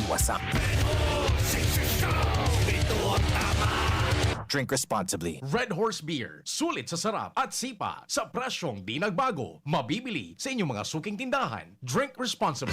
wasak. Drink responsibly. Red Horse Beer, sulit sa sarap at sipa sa presyong di nagbago. Mabibili sa inyong mga suking tindahan. Drink responsibly.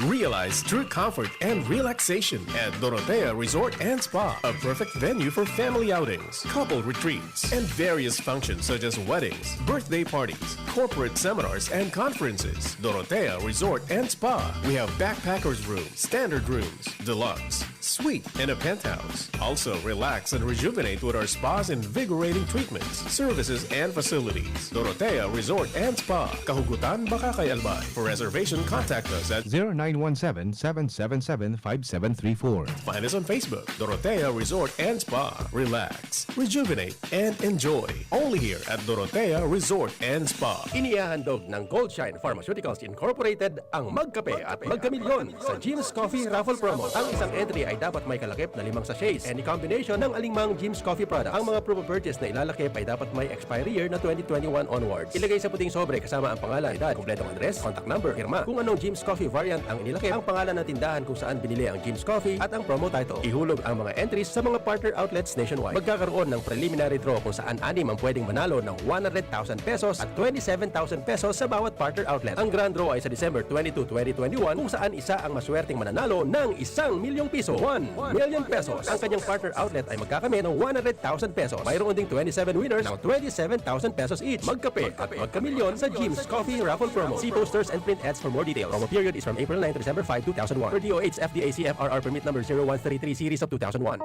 Realize true comfort and relaxation at Dorotea Resort and Spa, a perfect venue for family outings, couple retreats, and various functions such as weddings, birthday parties, corporate seminars, and conferences. Dorotea Resort and Spa. We have backpackers rooms, standard rooms, deluxe, suite, and a penthouse. Also, relax and rejuvenate with our spa's invigorating treatments, services, and facilities. Dorotea Resort and Spa, Kahugutan, Bakakay, Albay. For reservation, contact us at 0917-777-5734. Find us on Facebook, Dorotea Resort and Spa. Relax, rejuvenate, and enjoy. Only here at Dorotea Resort and Spa. Inihahandog ng Goldshine Pharmaceuticals Incorporated ang Magkape at Magkamilyon sa Jim's Coffee Raffle Promo. Ang isang entry ay dapat may kalakip na 5 sachets. Any combination ng alingmang Jim's Coffee products. Ang mga proof of purchase na ilalakip ay dapat may expiry year na 2021 onwards. Ilagay sa puting sobre kasama ang pangalan, edad, kompletong address, contact number, firma. Kung anong Jim's Coffee variant ang inilakip, ang pangalan ng tindahan kung saan binili ang Jim's Coffee at ang promo title. Ihulog ang mga entries sa mga partner outlets nationwide. Magkakaroon ng preliminary draw kung saan 6 ang pwedeng manalo ng 100,000 pesos at 27,000 pesos sa bawat partner outlet. Ang grand draw ay sa December 22, 2021 kung saan isa ang maswerteng mananalo ng 1,000,000 piso. 1 million pesos. Ang kanyang partner outlet ay magkakamit ng 100,000 pesos. Mayroon ding 27 winners ng 27,000 pesos each. Magkape at magkamilyon sa Jim's Coffee Raffle Promo. See posters and print ads for more details. Promo period is from April 9 to December 5, 2001. Per DOH FDA CFRR permit number 0133 series of 2001.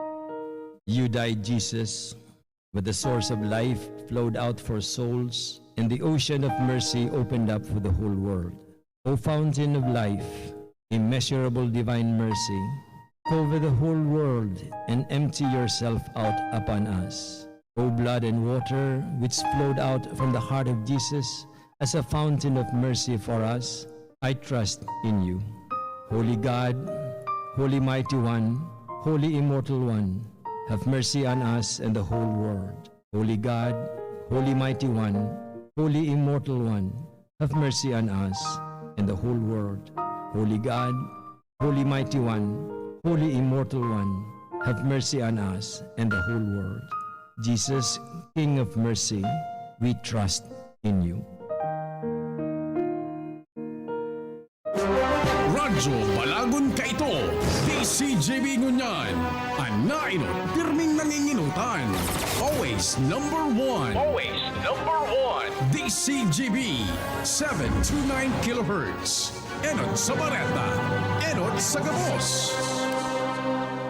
You died, Jesus, but the source of life flowed out for souls, and the ocean of mercy opened up for the whole world. O fountain of life, immeasurable divine mercy, cover the whole world and empty yourself out upon us. O blood and water which flowed out from the heart of Jesus as a fountain of mercy for us, I trust in you. Holy God, Holy Mighty One, Holy Immortal One, have mercy on us and the whole world. Holy God, Holy Mighty One, Holy Immortal One, have mercy on us and the whole world. Holy God, Holy Mighty One, Holy Immortal One, have mercy on us and the whole world. Jesus, King of mercy, we trust in you. Radyo Balagon Kaito, DCJB Ngunyan, Anaino, pirming nanginginutan. Always number one. Always number one. DCJB, 729 kHz. Enot sa Bareta, Enot sa Gabos.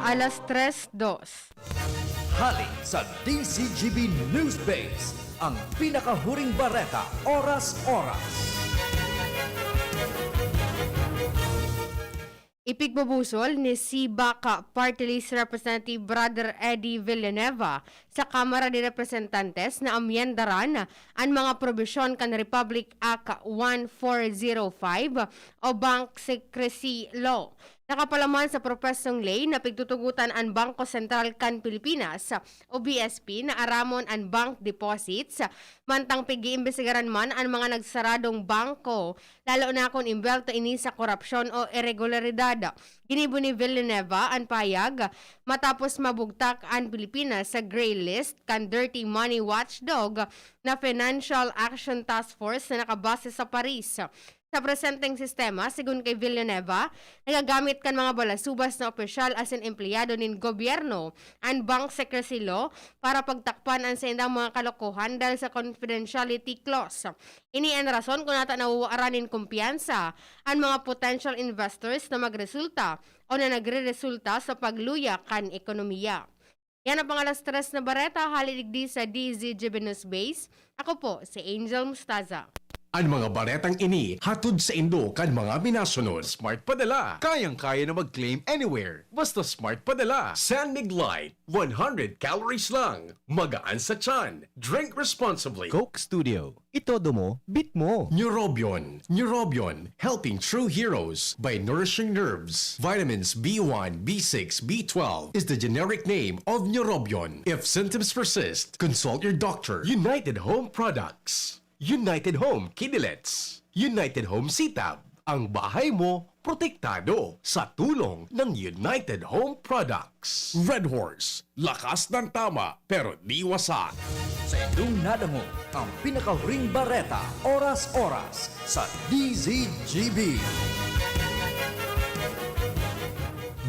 Alas 3:02. Halik sa DCGB News Base, ang pinakahuring bareta, oras-oras. Ipigbubusol ni Sibaka Party List Representative Brother Eddie Villanueva sa Kamara de Representantes na amyendaran ang mga probisyon kan Republic Act 1405 o Bank Secrecy Law. Nakapalaman sa propesong lay na pigtutugutan ang Bangko Sentral kan Pilipinas o BSP na aramon ang bank deposits mantang pigi-imbestigaran man ang mga nagsaradong bangko lalo na kung imbelto ini sa korupsyon o irregularidad. Ginibo ni Villanueva ang payag matapos mabugtak ang Pilipinas sa gray list kan Dirty Money Watchdog na Financial Action Task Force na nakabase sa Paris. Sa presenteng sistema, sigun kay Villanueva, nagagamit kan mga balasubas na opisyal as an empleyado nin gobyerno ang Bank Secrecy Law para pagtakpan ang sa indang mga kalokohan dahil sa confidentiality clause. Ini ang rason kung nata nauwaranin kumpiyansa ang mga potential investors na magresulta o na nagre-resulta sa pagluya kan ekonomiya. Yan ang pangalas 3 na bareta, halidigdi sa DZGB News Base. Ako po, si Angel Mustaza. Ang mga baretang ini, hatod sa Indo kan mga minasunod. Smart Padala, kayang-kaya na mag-claim anywhere. Basta Smart Padala. Sandig Light, 100 calories lang. Magaan sa tiyan. Drink responsibly. Coke Studio. Itodo mo, bit mo. Neurobion. Neurobion, helping true heroes by nourishing nerves. Vitamins B1, B6, B12 is the generic name of Neurobion. If symptoms persist, consult your doctor. United Home Products. United Home Kidilets. United Home Sitab. Ang bahay mo, protektado sa tulong ng United Home Products. Red Horse, lakas ng tama pero di wasak. Sa inyong nadamo ang pinakahuring bareta, oras-oras sa DZGB.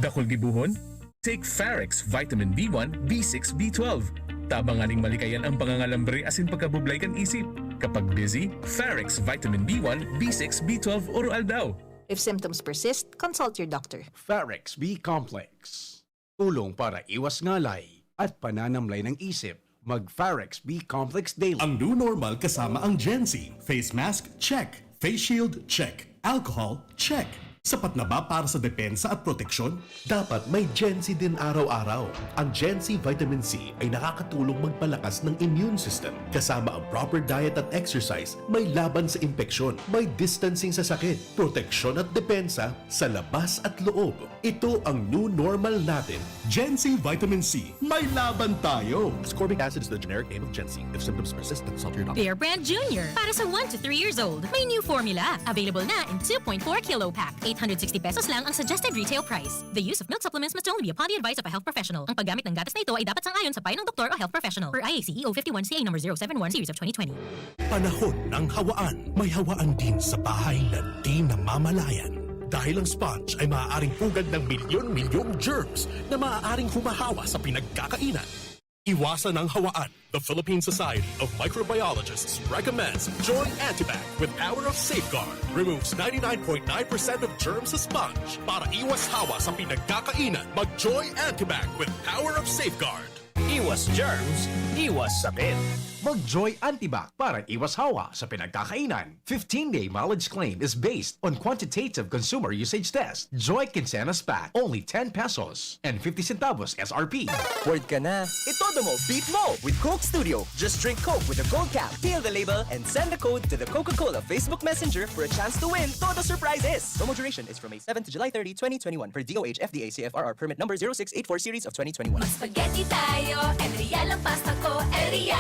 Dakol gibuhon? Take Farex Vitamin B1, B6, B12. Tabanganing malikayan ang pangangalambre asin pagkabublay kan isip. Kapag busy, Farex Vitamin B1, B6, B12 oral daw. If symptoms persist, consult your doctor. Farex B Complex. Tulong para iwas ngalay at pananamlay ng isip. Mag Farex B Complex Daily. Ang new normal kasama ang Gen-Z. Face mask, check. Face shield, check. Alcohol, check. Sapat na ba para sa depensa at proteksyon? Dapat may Gen-Z din araw-araw. Ang Gen-Z Vitamin C ay nakakatulong magpalakas ng immune system. Kasama ang proper diet at exercise, may laban sa impeksyon, may distancing sa sakit, proteksyon at depensa sa labas at loob. Ito ang new normal natin. Gen-Z Vitamin C. May laban tayo! Ascorbic acid is the generic name of Gen-Z. If symptoms persist, consult your doctor. Bear Brand Jr. Para sa 1 to 3 years old. May new formula. Available na in 2.4 kilo pack. 860 pesos lang ang suggested retail price. The use of milk supplements must only be upon the advice of a health professional. Ang paggamit ng gatas na ito ay dapat sangayon sa payo ng doktor o health professional. Per IACEO 51CA number 071 series of 2020. Panahon ng hawaan. May hawaan din sa bahay na di namamalayan. Dahil ang sponge ay maaaring pugad ng milyon-milyong germs na maaaring humahawa sa pinagkakainan. Iwasan ang hawaan. The Philippine Society of Microbiologists recommends Joy Antibac with Power of Safeguard. Removes 99.9% of germs sa sponge. Para iwas hawa sa pinagkakainan, mag-Joy Antibac with Power of Safeguard. Iwas germs, iwas sakit. Mag-Joy Antibac para iwas hawa sa pinagkakainan. 15-day mileage claim is based on quantitative consumer usage test. Joy Quincenas Pack, only 10 pesos and 50 centavos SRP. Word ka na. Itodo mo, beat mo with Coke Studio. Just drink Coke with a gold cap, peel the label, and send the code to the Coca-Cola Facebook Messenger for a chance to win Todo Surprises. Promo duration is from May 7 to July 30, 2021 per DOH FDA CFRR permit number 0684 series of 2021. Spaghetti tayo, Erial ang pasta ko, Erial.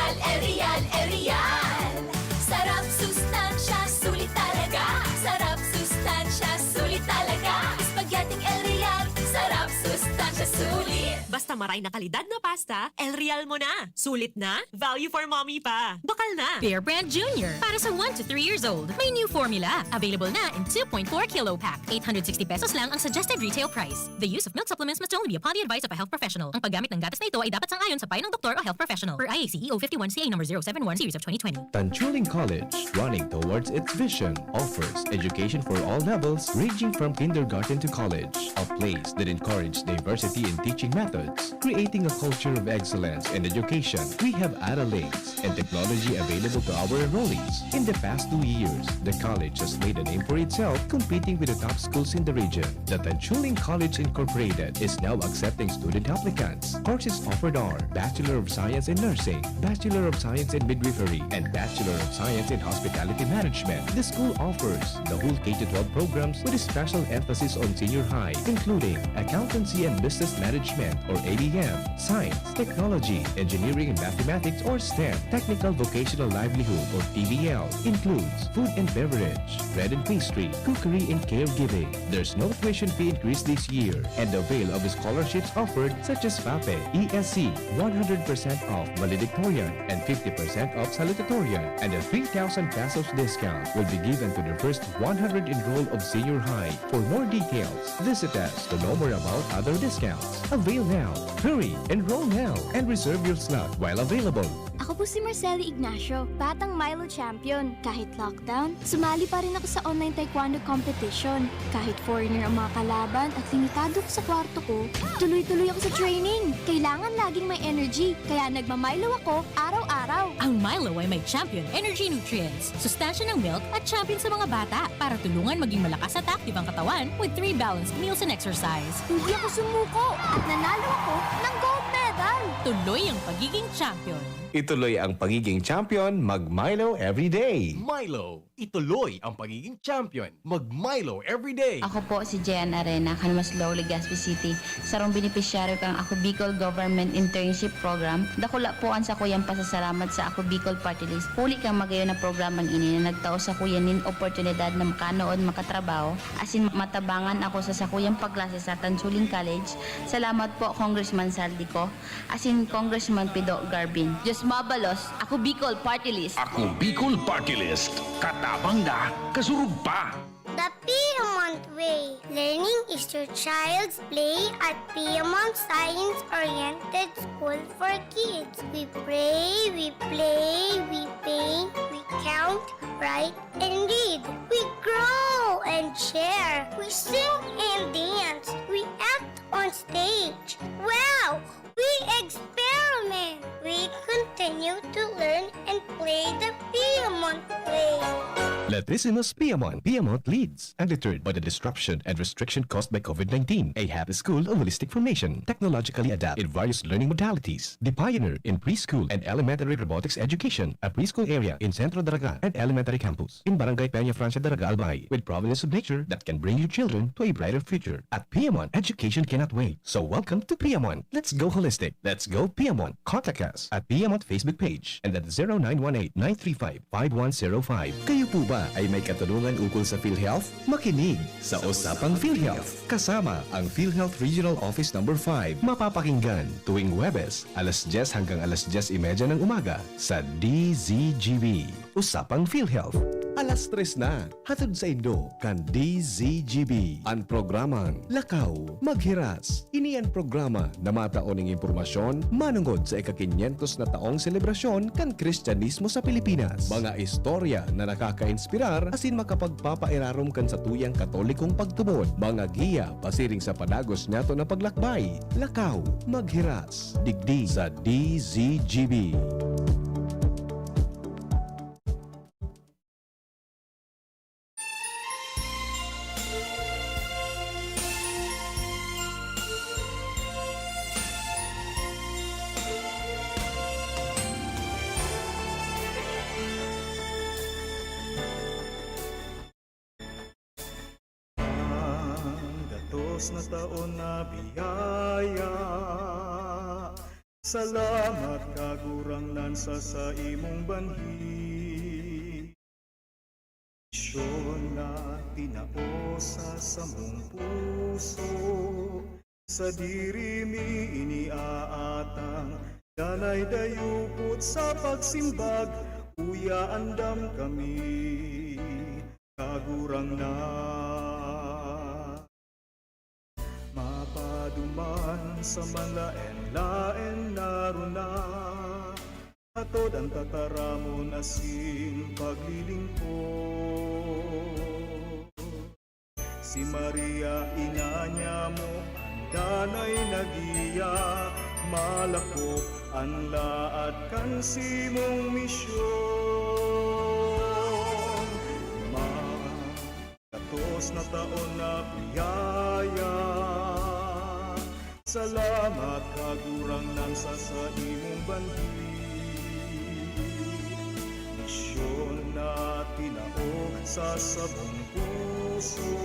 Sarap sustansya, sulit talaga. Sarap sustansya, sulit talaga. Spaghetti El Real, sarap sustansya, sulit. Basta maray na kalidad na pasta, El Real mo na. Sulit na, value for mommy pa. Bakal na. Bear Brand Jr. Para sa 1 to 3 years old. May new formula. Available na in 2.4 kilo pack. 860 pesos lang ang suggested retail price. The use of milk supplements must only be upon the advice of a health professional. Ang paggamit ng gatas na ito ay dapat sangayon sa payo ng doktor o health professional. Per IACEO 51CA number 071 series of 2020. Tanchuling College, running towards its vision, offers education for all levels ranging from kindergarten to college. A place that encourages diversity in teaching methods, creating a culture of excellence in education. We have accolades and technology available to our enrollees. In the past 2 years, the college has made a name for itself, competing with the top schools in the region. The Tanchuling College Incorporated is now accepting student applicants. Courses offered are Bachelor of Science in Nursing, Bachelor of Science in Midwifery, and Bachelor of Science in Hospitality Management. The school offers the whole K-12 programs with a special emphasis on senior high, including Accountancy and Business Management or ABM, Science, Technology, Engineering and Mathematics or STEM, Technical Vocational Livelihood or TVL, includes Food and Beverage, Bread and Pastry, Cookery and Caregiving. There's no tuition fee increase this year and avail of scholarships offered such as FAPE, ESC, 100% off valedictorian and 50% off salutatorian, and a 3,000 pesos discount will be given to the first 100 enrolled of senior high. For more details, visit us to know more about other discounts. Avail now, hurry, enroll now, and reserve your slot while available. Ako po si Marceli Ignacio, batang Milo champion. Kahit lockdown, sumali pa rin ako sa online taekwondo competition. Kahit foreigner ang mga kalaban at limitado ko sa kwarto ko, tuloy-tuloy ako sa training. Kailangan laging may energy, kaya nagmamilo ako araw-araw. Ang Milo ay may champion energy nutrients, sustansya ng milk at champion sa mga bata para tulungan maging malakas at active ang katawan with 3 balanced meals and exercise. Hindi ako sumuko at nanalo ako ng gold medal. kalaban. Tuloy ang pagiging champion. Ituloy ang pagiging champion, mag-Milo everyday. Milo, ituloy ang pagiging champion. Mag-Milo everyday. Ako po si Jean Arena, Kanmaslaw, Legazpi City. Sarong benepisyaryo kang Ako Bicol Government Internship Program. Dakula po ang sa kuyang pasasalamat sa Ako Bicol Party List. Huli kang magayon na programang ini na nagtao sa kuyanin oportunidad na makanood makatrabaho. Asin matabangan ako sa sakuyang paglase sa Tansuling College. Salamat po Congressman Saldico. Asin Congressman Pido Garbin. Diyos mabalos, Ako Bicol Party List. Ako Bicol Party List. Katabang na, kasurug pa. The Piedmont Way. Learning is your child's play at Piedmont Science-Oriented School for Kids. We pray, we play, we paint, we count, write, and read. We grow and share. We sing and dance. We act on stage. Wow! We experiment. We continue to learn and play the Piedmont Way. Latissimus Piedmont. Piedmont leads, undeterred by the disruption and restriction caused by COVID-19. A happy school of holistic formation, technologically adapt in various learning modalities. The pioneer in preschool and elementary robotics education. A preschool area in Centro Daraga and elementary campus in Barangay Peña Francia Daraga Albay, with providence of nature that can bring your children to a brighter future. At Piedmont, education cannot wait. So welcome to Piedmont. Let's go holistic. Let's go Piedmont. Contact us at Piedmont Facebook page and at 0918-935-5105. Kayo po ba ay may katanungan ukol sa PhilHealth? Makinig sa Usapang PhilHealth. Kasama ang PhilHealth Regional Office No. 5. Mapapakinggan tuwing Huwebes, alas 10 hanggang alas 10:30 ng umaga sa DZGB. Usapang PhilHealth. Alas 3 na, hatod sa Indo, kan DZGB. Ang programang Lakaw, Maghiras. Ini ang programa na mataoning impormasyon manungod sa ika-500 na taong selebrasyon kan Kristyanismo sa Pilipinas. Mga istorya na nakaka-inspirar asin makapagpapairarom kan sa tuyang katolikong pagtubod. Mga giya pasiring sa padagos nato na paglakbay. Lakaw, Maghiras. Digdi sa DZGB. Na taon na biyaya, salamat kagurang lansa sa imong banhi. Misyon na tinaosa sa mong puso, sa dirimi iniaatang danay dayupot sa pagsimbag, uya andam kami kagurang na. Mapaduman sa malaen-laen naruna, atod ang tataramon asin paglilingkod. Si Maria ina niya mo ang danay nagiya, malako ang laad kan simong misyon. Katos na taon na biyaya, salamat kagurang lansa sa imong banhi. Misyon na tinao sa sabong puso,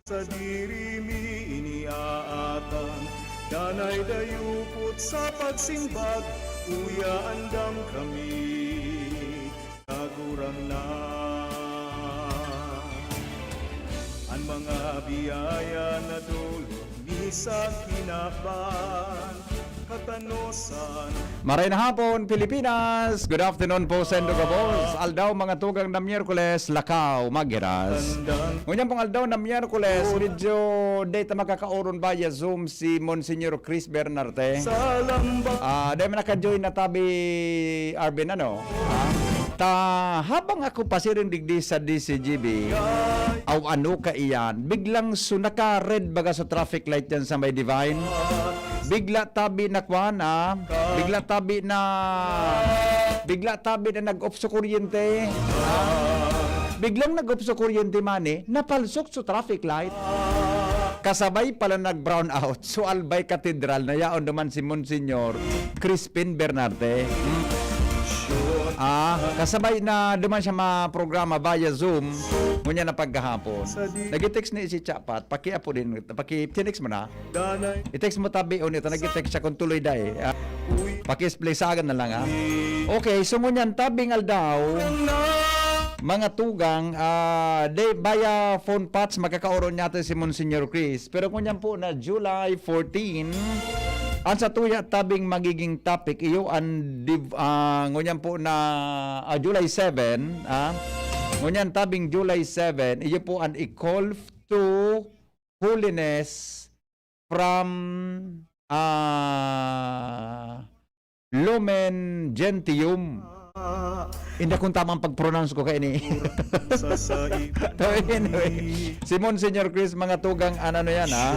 sa dirimi iniaatang danay dayupot sa pagsimbag, uya andam kami kagurang na. Ang mga biyaya na dulong ni sa kinaban, katanosan. Maray na hapon, Pilipinas! Good afternoon po sa Indogabos. Aldaw mga tugang na Miyerkules, Lakaw, Maghiras. Ngunyan pong aldaw na Miyerkules, medyo data makakauron ba ya Zoom si Monsignor Chris Bernarte. Dahil naka-join na tabi Arvin, ano? Habang ako pasiring digdi sa DCGB, aw ano ka iyan, biglang sunaka-red baga sa traffic light yan sa may Divine. Bigla tabi na kwana, bigla tabi na nag-off sa kuryente. Biglang nag-off sa kuryente mani, napalsok sa traffic light. kasabay pala nag-brown out. So, Albay Cathedral, na yaon naman si Monsignor Crispin Bernarte. Kasabay na duman siya ma-programa via Zoom, ngunya na pagkahapon. Nag-text ni si Chapat, paki-apo din, paki-text mo na. I-text mo tabi o nito, nag-text siya kung tuloy dahi. Paki-display sa akin na lang, ha. Okay, so ngunyan, tabing aldaw, mga tugang, via phone patch, magkakaoron natin si Monsignor Chris. Pero ngunyan po na July 14, ang sa tuya tabing magiging topic iyo ngunyan po na July 7, ngunyan tabing July 7, iyo po an call to holiness from Lumen Gentium. Hindi kung tamang pag-pronounce ko kayo ni. Anyway, si Monsignor Chris, mga tugang, ano yan, ha?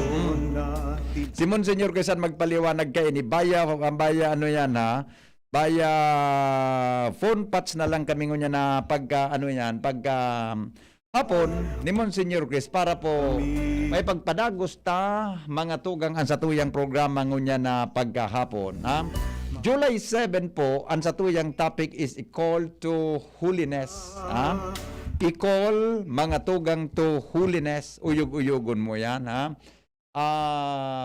Si Monsignor Chris, magpaliwanag kayo ni Baya, ano yan, ha? Baya, phone patch na lang kami ngunya na hapon ni Monsignor Chris para po may pagpadagos ta, mga tugang, ang satuyang programa ngunya na pagkahapon, ha? July 7 po, ang satuyang topic is call to holiness. I-call mga tugang to holiness. Uyog-uyogon mo yan.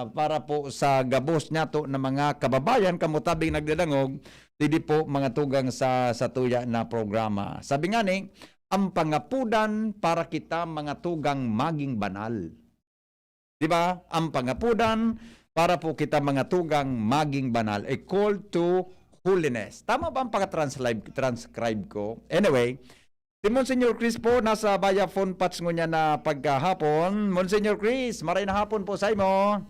Para po sa gabos niya to na mga kababayan, kamutabing nagdadangog, hindi po mga tugang sa tuya na programa. Sabi nga ni, ang pangapudan para kita mga tugang maging banal. Diba? Ang pangapudan para po kita mga tugang maging banal. A call to holiness. Tama ba ang pagka-transcribe ko? Anyway, si Monsignor Chris po nasa via phone patch ngunya na pagkahapon. Monsignor Chris, maray na hapon po sa imo.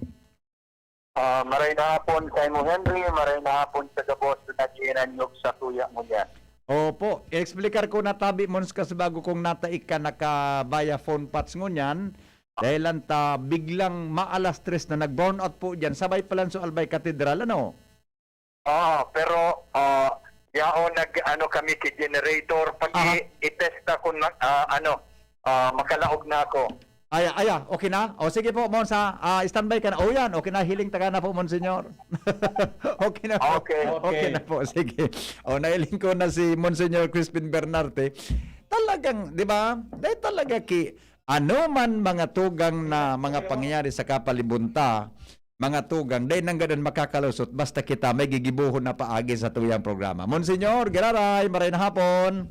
Maray na hapon sa imo, Henry. Maray na hapon sa gabos na ginanyog sa tuya mo niya. Opo, i-explicar ko na tabi mons kas bago kong nataik ka naka via phone patch ngunyan. Dahil lang biglang maalas tres na nag-burn out po dyan. Sabay pala sa Albay Cathedral, ano? Pero yao kami ki generator. Pag i-test ako makalaog na ako. Okay na? O sige po, Monsa, standby ka na. O yan, okay na, hiling taga na po, Monsignor. Okay na po. Okay na po, sige. O, nailing ko na si Monsignor Crispin Bernarte. Talagang, di ba? Dahil talaga ano man mga tugang na mga pangyayari sa kapalibunta, mga tugang, dahil nang ganun makakalusot, basta kita may gigibuhon na paagi sa tuyang programa. Monsignor, giraray, maray na hapon.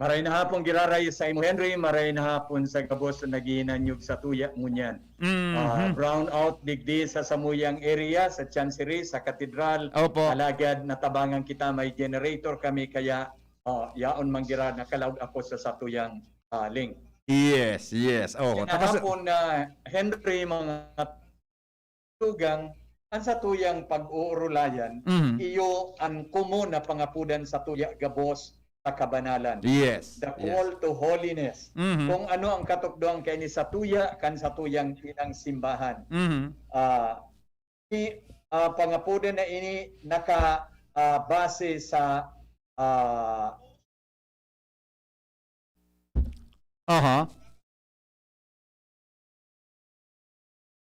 Maray na hapon giraray sa imo, Henry. Maray na hapon sa gabos na nagihinanyog sa tuya ngunyan. Brown out digdi sa samuyang area, sa Chancery, sa Katedral. Opo. Alagad natabangan kita, may generator kami, kaya yaon mangira nakalaog ako sa satuyang link. Yes. Tapos hapon na Henry, mga tugang, ang satuyang pag-uurulayan, iyo ang kumo na pangapudan sa tuya gabos sa kabanalan. Yes. The call to holiness. Kung ano ang katukdoan kay ni sa tuya kan sa tuyang tinang simbahan. Pangapudan na ini naka base sa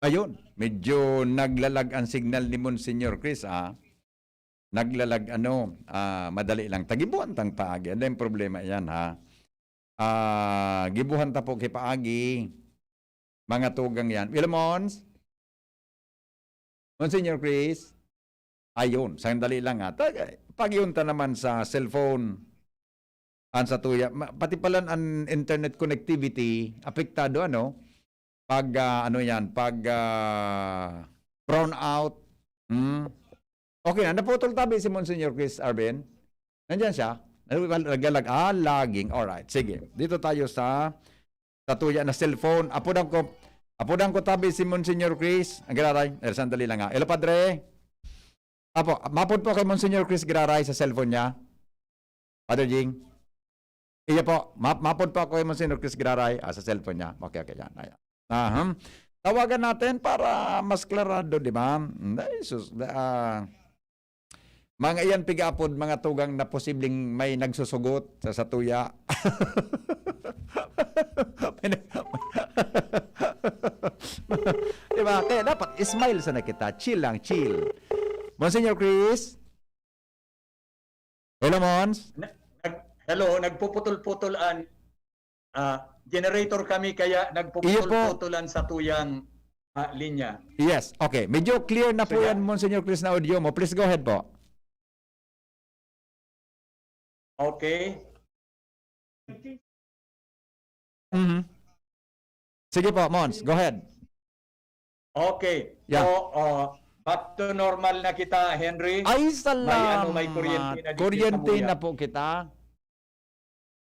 Ayun, medyo naglalag ang signal ni Monsignor Chris, Naglalag madali lang. Tagibuhan tang paagi. Ano yung problema yan, gibuhan ta po kay paagi. Mga tugang yan. Wilmons? Monsignor Chris? Ayun, sandali lang pag yun ta naman sa cellphone, sa tuya, pati pala ang internet connectivity, apektado, pag, brown out. Okay na, naputol tabi si Monsignor Chris Arben. Nandyan siya. Laging. Alright, sige. Dito tayo sa tuya na cellphone. Apudan ko tabi si Monsignor Chris. Ang giraray. Sandali lang Hello, Padre. Mapod po kay Monsignor Chris Giraray sa cellphone niya. Padre Jing. Iya po. Mapod po kay Monsignor Chris Giraray sa cellphone niya. Okay, yan. Tawagan natin para mas klarado, di ba? Mga iyan pigapod, mga tugang na posibleng may nagsusugot sa satuya. Diba? Kaya dapat smile sana kita. Chill lang, chill. Monsignor Chris? Hello, Mons? Hello, nagpuputol-putulan. Generator kami kaya nagpuputol-putulan sa tuyang linya. Yes, okay. Medyo clear na po yan, Monsignor Chris, na audio mo. Please go ahead po. Okay. Mhm. Sige po, Mons. Go ahead. Okay. Yeah. So, back to normal na kita, Henry. Ay, salamat. May kuryente na dito Kuryente sa na po kita.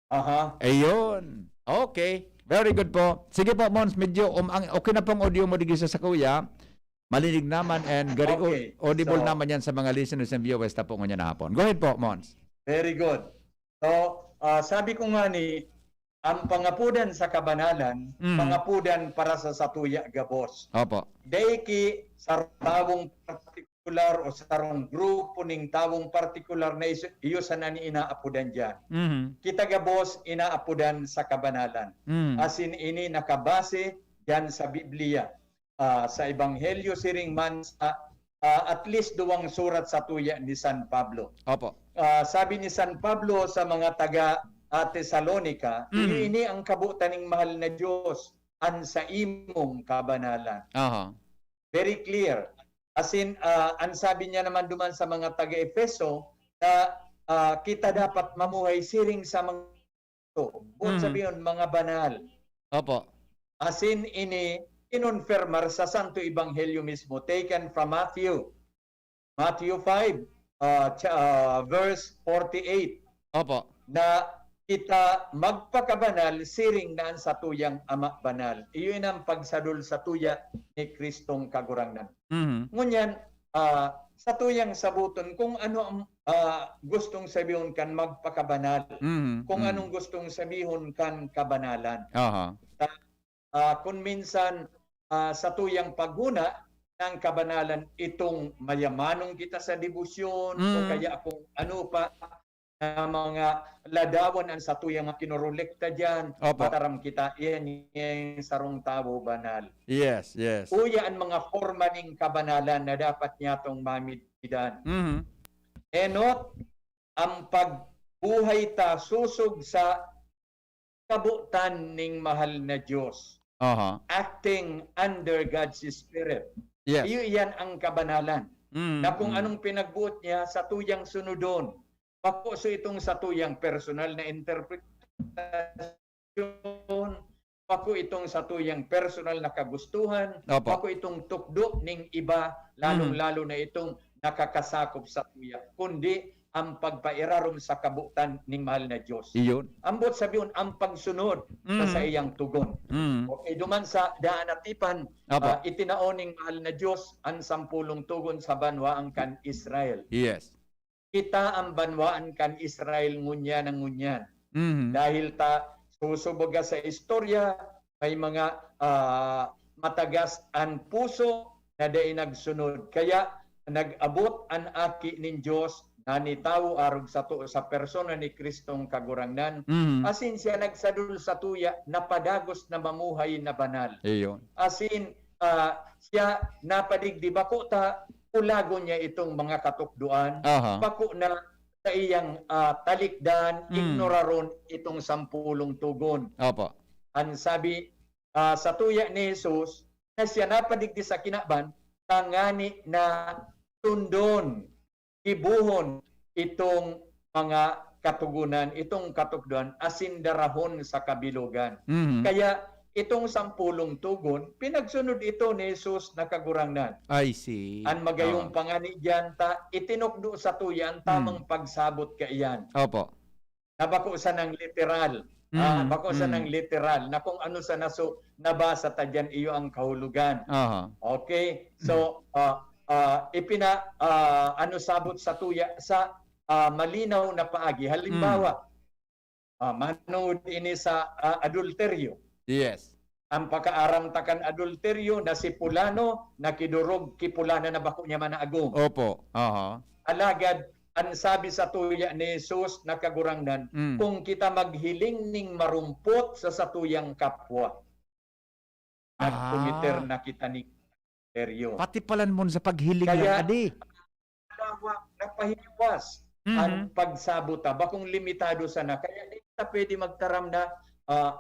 Aha. Ayun. Okay. Very good po. Sige po, Mons. Medyo okay na pong audio mo digisa sa kuya. Malinig naman and very Okay. audible So, naman yan sa mga listeners and viewers na po ngayon na hapon. Go ahead po, Mons. Very good. So, sabi ko nga ni, ang pangapudan sa kabanalan, pangapudan para sa satuya gabos. Opo. Dayki sa tawong partikular o sa tarong grupo ning tawong partikular na iyo sa nani inaapudan dyan. Kita gabos inaapudan sa kabanalan. Asin ini nakabase dyan sa Biblia. Sa Ebanghelyo siring man at least 2 surat sa tuya ni San Pablo. Opo. Sabi ni San Pablo sa mga taga Thessalonica, ini ang kabutaning mahal na Diyos an sa imong kabanalan. Very clear. As in, ang sabi niya naman duman sa mga taga-Efeso na kita dapat mamuhay siring sa mga ito. Buot sabihin, mga banal. Opo. As in, ini inonfermar sa Santo Ebanghelyo mismo, taken from Matthew 5, verse 48. Opo. Na kita magpakabanal siring naan sa tuyang ama banal. Iyon ang pagsadul sa tuya ni Kristong kagurangnan. Ngunyan, sa tuyang sabuton, kung ano ang gustong sabihin kan magpakabanal, kung anong gustong sabihin kan kabanalan. Kung minsan sa tuyang paghuna ng kabanalan, itong mayamanong kita sa debosyon, o kaya kung ano pa, mga ladawan ang sa tuyang kinurulekta dyan, mataram kita, yan yung sarong tao banal. Yes, yes. Uya ang mga forma ng kabanalan na dapat niya itong mamidan. Enot, ang pagbuhay ta susog sa kabutan ng mahal na Diyos. Acting under God's Spirit. Yes. Iyan ang kabanalan. Na kung anong pinagbuot niya sa tuyang sunodon. Pakuso itong sa tuyang personal na interpretasyon, paku itong sa tuyang personal na kagustuhan, paku itong tukdo ning iba, lalong-lalo na itong nakakasakop sa tuya, kundi ang pagpairarom sa kabutan ning mahal na Diyos. Iyon. Ambot sabiyon, ang pagsunod sa iyang tugon. Okay, duman sa daan at ipan, itinaoning mahal na Diyos ang 10 tugon sa banwaan kan Israel. Yes. Kita ang banwaan kan Israel ngunyan ng ngunyan. Dahil ta susubaga sa istorya, may mga matagas ang puso na day nagsunod. Kaya nag-abot ang aki nin Diyos na nitawo arog sa persona ni Kristong kagurangnan. Asin siya nagsadul sa tuya na padagos na mamuhay na banal. Iyon. Asin siya napadigdi bako ta ulago niya itong mga katukduan, pako na sa iyang talikdan, ignoraron itong 10 tugon. Opo. Ang sabi sa tuya ni Jesus, na siya napadigdi sa kinaban, tangani na tundon, ibuhon itong mga katugunan, itong katukduan, asindarahon sa kabilugan. Kaya itong 10 tugon, pinagsunod ito ni Jesus na kagurangnan. I see. Ang magayong pangani dyan, itinukdo sa tuya ang tamang pagsabot ka iyan. Opo. Nabako sa ng literal. Bako sa ng literal. Na kung ano sa naso, nabasa ta dyan iyo ang kahulugan. Okay? So, ano sabot sa tuya sa malinaw na paagi. Halimbawa, manood ini sa adulteryo. Yes. Ang pakaaram takan adulteryo na si Pulano nakidurog ki Pulana na bako niya manaagom. Opo. alagad ang sabi sa tuya ni Jesus na kagurangnan, kung kita maghiling ning marumpot sa satuyang kapwa, nagkumiter na kita ni seryo. Pati palan mo sa paghiling Kaya, yan, adi. Napahiwas ang pagsabota, bakong limitado sana. Kaya di kita pwede magtaram na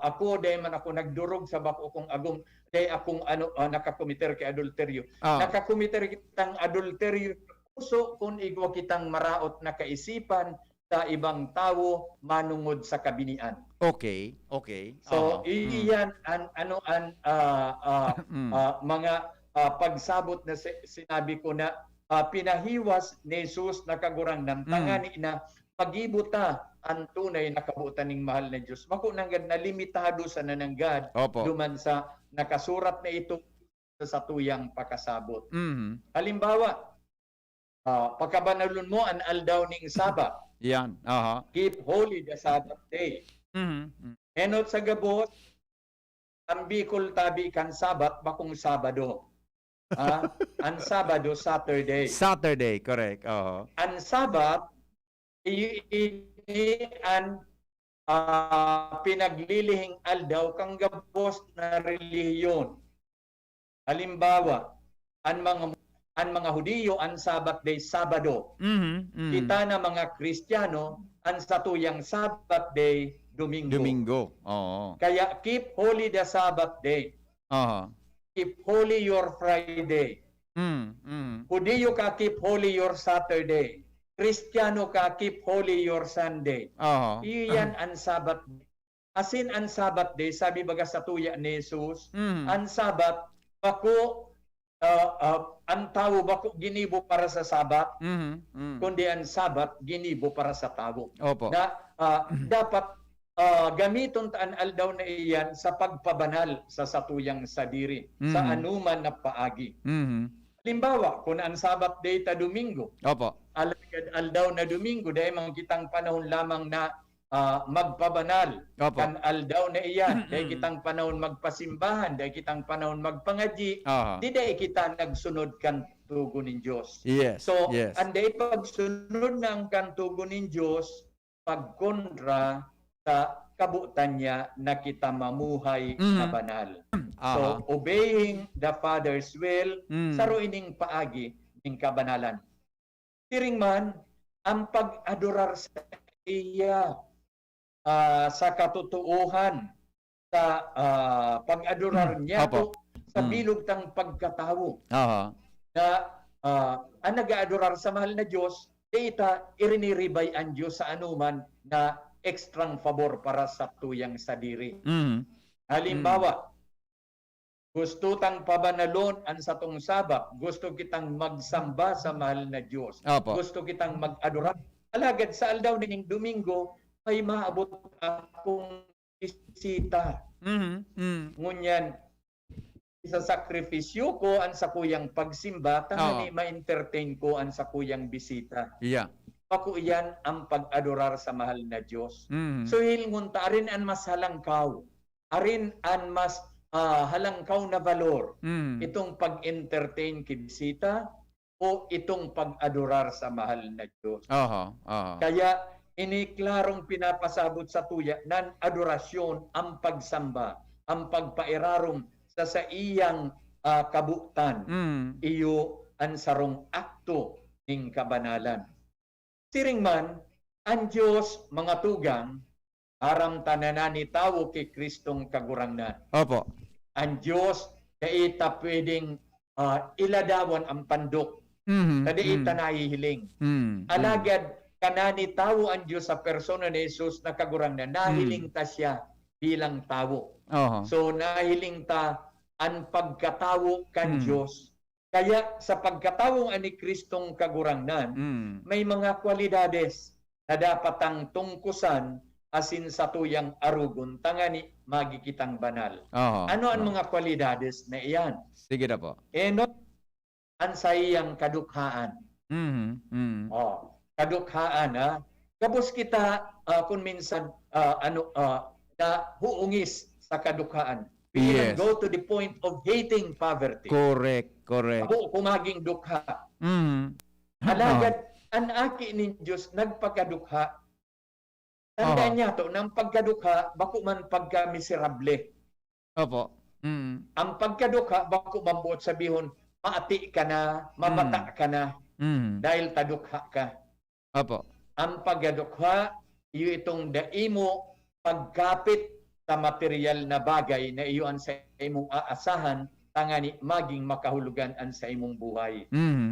ako, dahil man ako nagdurog sa bako kong agong, dahil akong nakakomiter kay adulteryo. Nakakomiter kitang adulteryo puso kung igwa kitang maraot na kaisipan sa ibang tao manungod sa kabinian. Okay. So, iyan mga pagsabot na sinabi ko na pinahiwas ni Jesus na kagurangnan tangani na pagibuta ang tunay na kabuutan ng mahal na Diyos. Mako nanggad na limitado sa nananggad duman sa nakasurat na ito sa tuyang pakasabot. Halimbawa, pagkabanalon mo ang aldaw ning Sabat. Yan. Keep holy the Sabbath day. Enot sa gabos, ang Bicol tabi kan Sabat bakong Sabado. Ang Sabado, Saturday. Saturday, correct. Ang Sabat, ini ang pinaglilihing aldaw kang gabos na relihiyon. Halimbawa, ang mga Hudiyo ang Sabat day Sabado. Kita na mga Kristiyano ang satuyang Sabat day Domingo. Kaya keep holy the Sabbath day. Keep holy your Friday. Hudiyo ka, keep holy your Saturday. Kristiyano ka, keep holy your Sunday. Iyan ang Sabat. Asin ang Sabat day, sabi baga sa tuya ni Jesus, ang Sabat, bako, ang tao bako ginibo para sa Sabat, kundi ang Sabat ginibo para sa tao. Na dapat gamiton taan aldaw na iyan sa pagpabanal sa satuyang sadiri, sa anuman na paagi. Halimbawa, kung ang Sabat day ta Domingo, alagad aldaw na Domingo, dahil mga kitang panahon lamang na magpabanal, kan aldaw na iyan, dahil kitang panahon magpasimbahan, dahil kitang panahon magpangadyi, di dahil kita nagsunod kan tugo ng Diyos. So, anday pagsunod ng kan tugo ng Diyos, pagkontra sa kabutan niya na kita mamuhay na banal. So, obeying the Father's will, saruining paagi ng kabanalan. Tiring man, ang pag-adorar sa iya sa katotohan, sa pag-adorar niya sa bilog tang pagkatao, na ang nag-aadorar sa mahal na Diyos, ita iriniribay ang Diyos sa anuman na ekstrang favor para sa tuyang sadiri. Halimbawa, gusto tang pabanalon ang satong Sabat, gusto kitang magsamba sa mahal na Diyos, gusto kitang mag-adorar. Alagad sa aldaw ning Domingo, may maabot akong bisita. Ngunyan, sa sakripisyo ko ang sakuyang pagsimba, tangani ma-entertain ko ang sakuyang bisita. Ako iyan ang pag-adorar sa mahal na Diyos. So hilngunta, arin ang mas halangkaw. Arin ang mas halangkaw na valor. Itong pag-entertain kibisita o itong pag-adorar sa mahal na Diyos. Kaya iniklarong pinapasabot sa tuya nan adorasyon ang pagsamba, ang pagpairarom sa iyang kabutan. Iyo ang sarong akto ng kabanalan. Siring man, ang Diyos mga tugang, aram tanan ni tao kay Kristong kagurangnan. Ang Diyos, kaita pwedeng iladawan ang pandok. Kadi ita nahihiling. Alagad, kanani tao ang Diyos sa persona ni Jesus na kagurangnan. Nahiling ta siya bilang tao. So, nahiling ta ang pagkatawo kan Diyos. Kaya sa pagkatawong ani Kristong kagurangnan, may mga kwalidades na dapat ang tungkusan asin sa tuyang arugon, tangani magikitang banal. Ano ang mga kwalidades na iyan? Sige na po. Enot, ang sayang kadukhaan. Kadukhaan, kapos kita kung minsan na huungis sa kadukhaan. We can go to the point of hating poverty. Correct. Ako kumaging dukha. Alagad, ang aki ni Diyos nagpagkadukha. Tandaan niya to, ng pagkadukha, bako man pagka-miserable. Opo. Ang pagkadukha, bako man buot sabihon, maati ka na, mabata ka na, dahil tadukha ka. Opo. Ang pagkadukha, iyo itong daimo pagkapit sa material na bagay na iyon sa imong aasahan, tangani maging makahulugan an sa imong buhay.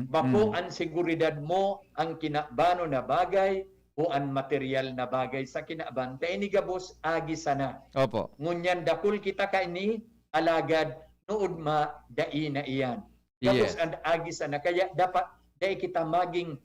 Bako ang seguridad mo ang kinabano na bagay o ang material na bagay sa kinaban. Kaya ni gabos agi sana. Opo. Ngunyan dakul kita kaini alagad nood ma dai na iyan. Gabos ang agi sana. Kaya dapat dai kita maging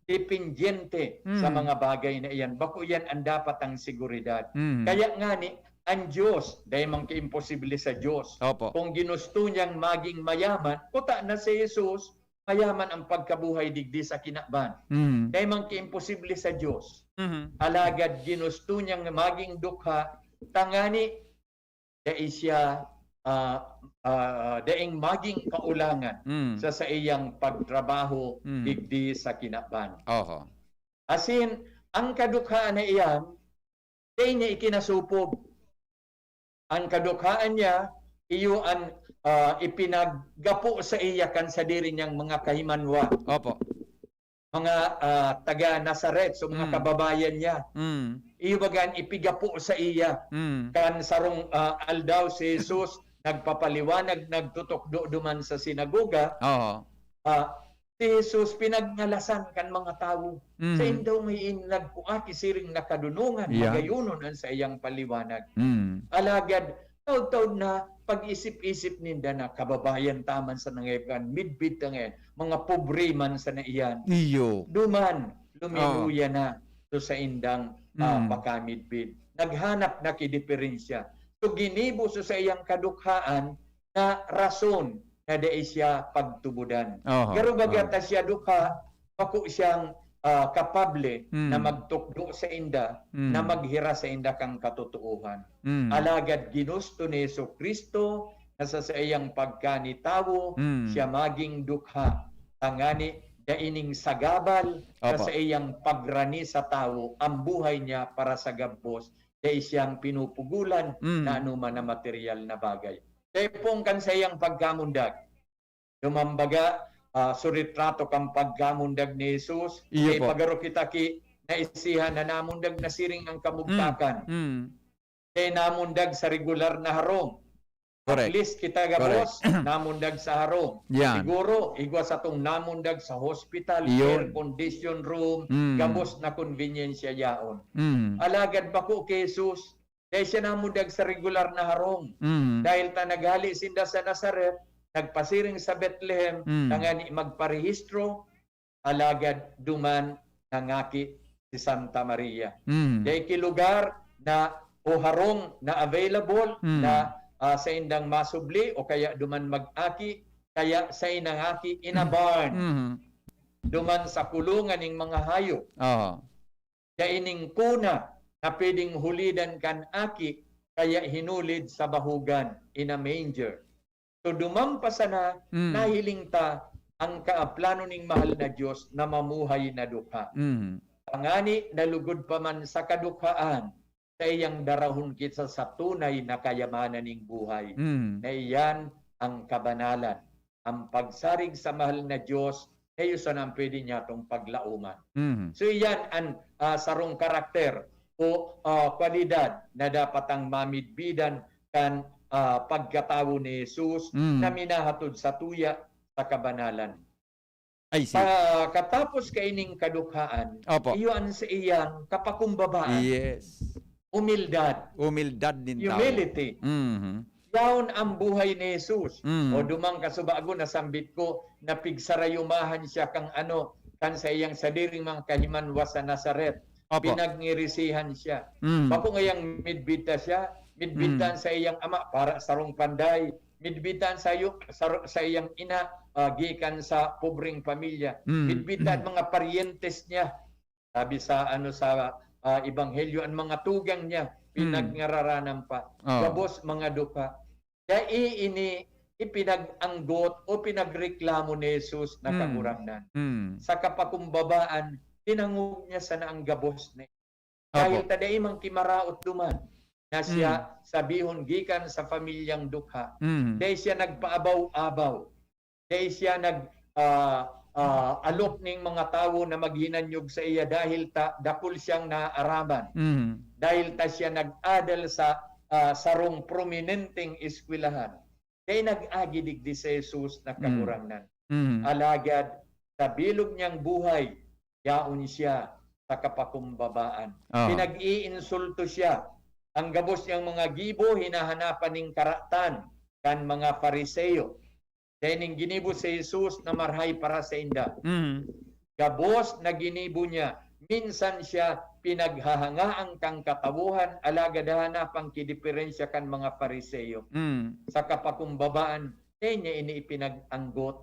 dependyente sa mga bagay na iyan. Bako yan ang dapat ang seguridad. Kaya nga ni ang Diyos, dahil mang imposible sa Diyos. Opo. Kung ginusto niyang maging mayaman, kuta na si Jesus, mayaman ang pagkabuhay digdi sa kinaban. Dahil mang imposible sa Diyos. Alagad ginusto niyang maging dukha, tangani, dahil siya daing maging kaulangan sa iyang pagtrabaho digdi sa kinaban. Asin, ang kadukhaan na iyan, dahil niya ikinasupog. Ang kadukhaan niya, iyo ang ipinaggapo sa iya kan sa diri niyang mga kahimanwa. Opo. Mga taga Nazaret, so mga kababayan niya. Iyo bagan ipigapo sa iya. Kan sarong aldaw si Jesus, nagpapaliwanag, nagtutok duman sa sinagoga. Si Jesus pinagnalasan kan mga tao. Sa indaw may nagpuaki siring nakadunungan, magayunon ang sa iyang paliwanag. Alagad, taud-taud na pag-isip-isip ninda na kababayan taman sa nangyaykan, midbit na ngayon, mga pobre man sa naiyan. Duman, lumiluya na to sa indang pakamidbit. Naghanap na kidiferensya. So ginibo so sa iyang kadukhaan na rason na dai siya pagtubudan. Pero bagata siya dukha, bako siyang kapable na magtukdo sa inda, na maghira sa inda kang katotohan. Alagad ginusto ni Jesucristo na sa iyang pagkanitawo, siya maging dukha. Tangani, daining sagabal na sa iyang pagrani sa tao, ang buhay niya para sa gabos, dahil siyang pinupugulan na anuman na material na bagay. Tepong kan sa iyang pagkamundag, lumambaga, suritrato kang pagkamundag ni Jesus, kay pagaro kita ki naisihan na namundag na siring ang kamugtakan. Kay namundag sa regular na harong. At least kita gabos, namundag sa harong. Siguro, igwa sa tong namundag sa hospital, air condition room, gabos na convenience yaon. Alagad bako kay Jesus, dahil siya namundag sa regular na harong. Dahil ta naghali sinda sa Nazaret, nagpasiring sa Bethlehem, tangani magparehistro, alagad duman nangaki si Santa Maria. Dahil kilugar na o harong na available na sa indang masubli o kaya duman mag-aki, kaya sa inangaki inabarn. Duman sa kulungan ng mga hayop. Kaining kuna na pwedeng hulidan kan aki, kaya hinulid sa bahugan in a manger. So dumampas na, nahiling ta ang kaaplano ning mahal na Diyos na mamuhay na dukha. Pangani, nalugod pa man sa kadukhaan, sa iyang darahon kitsa sa tunay na kayamanan ning buhay. Na iyan ang kabanalan. Ang pagsarig sa mahal na Diyos, kayo sa nang pwede niya itong paglauman. So iyan ang sarong karakter o kwalidad na dapat ang mamidbidan kan pagkatawo ni Jesus na minahatod sa tuya sa kabanalan. Katapos kaining kadukhaan, iyon sa iyang kapakumbabaan. Humildad. Humildad din tao. Humility. Yaon ang buhay ni Jesus. O dumang kasubago na sambit ko na pigsarayumahan siya kang kan sa iyang sadiring mga kahimanwa sa Nazaret. Pinagnirisihan siya. Papo ngayang midbita siya, midbitan sa iyang ama para sarong panday, midbitan sa iyang ina gikan sa pobreng pamilya, midbitan mga parientes niya. Sabi sa sa ebanghelyo ang mga tugang niya pinagngararanan pa. Gabos mga duka. Dai ini ipinag-anggot o pinagreklamo ni Jesus na kagurangnan. Sa kapakumbabaan, tinangog niya sa naang gabos ni. Dahil taday mang kimaraot duman na siya sabihon gikan sa pamilyang dukha. Dahil siya nagpaabaw-abaw. Dahil siya alok ning mga tao na maghinanyog sa iya dahil dakol siyang naaraman. Dahil siya nag-adal sa sarong prominenteng eskwelahan. Dahil nag-agidig di sa Jesus na kagurangnan. Alagad sa bilog niyang buhay, yaon siya sa kapakumbabaan. Pinag-iinsulto siya. Ang gabos niyang mga gibo, hinahanapan ning karatan kan mga Fariseo. Dahil ning ginibo sa Jesus na marhay para sa inda. Gabos na ginibo niya, minsan siya pinaghahangaan kang katawuhan, alagad hanapang kidiferensya kan mga Fariseo. Sa kapakumbabaan, dahil niya ini ipinag-anggot,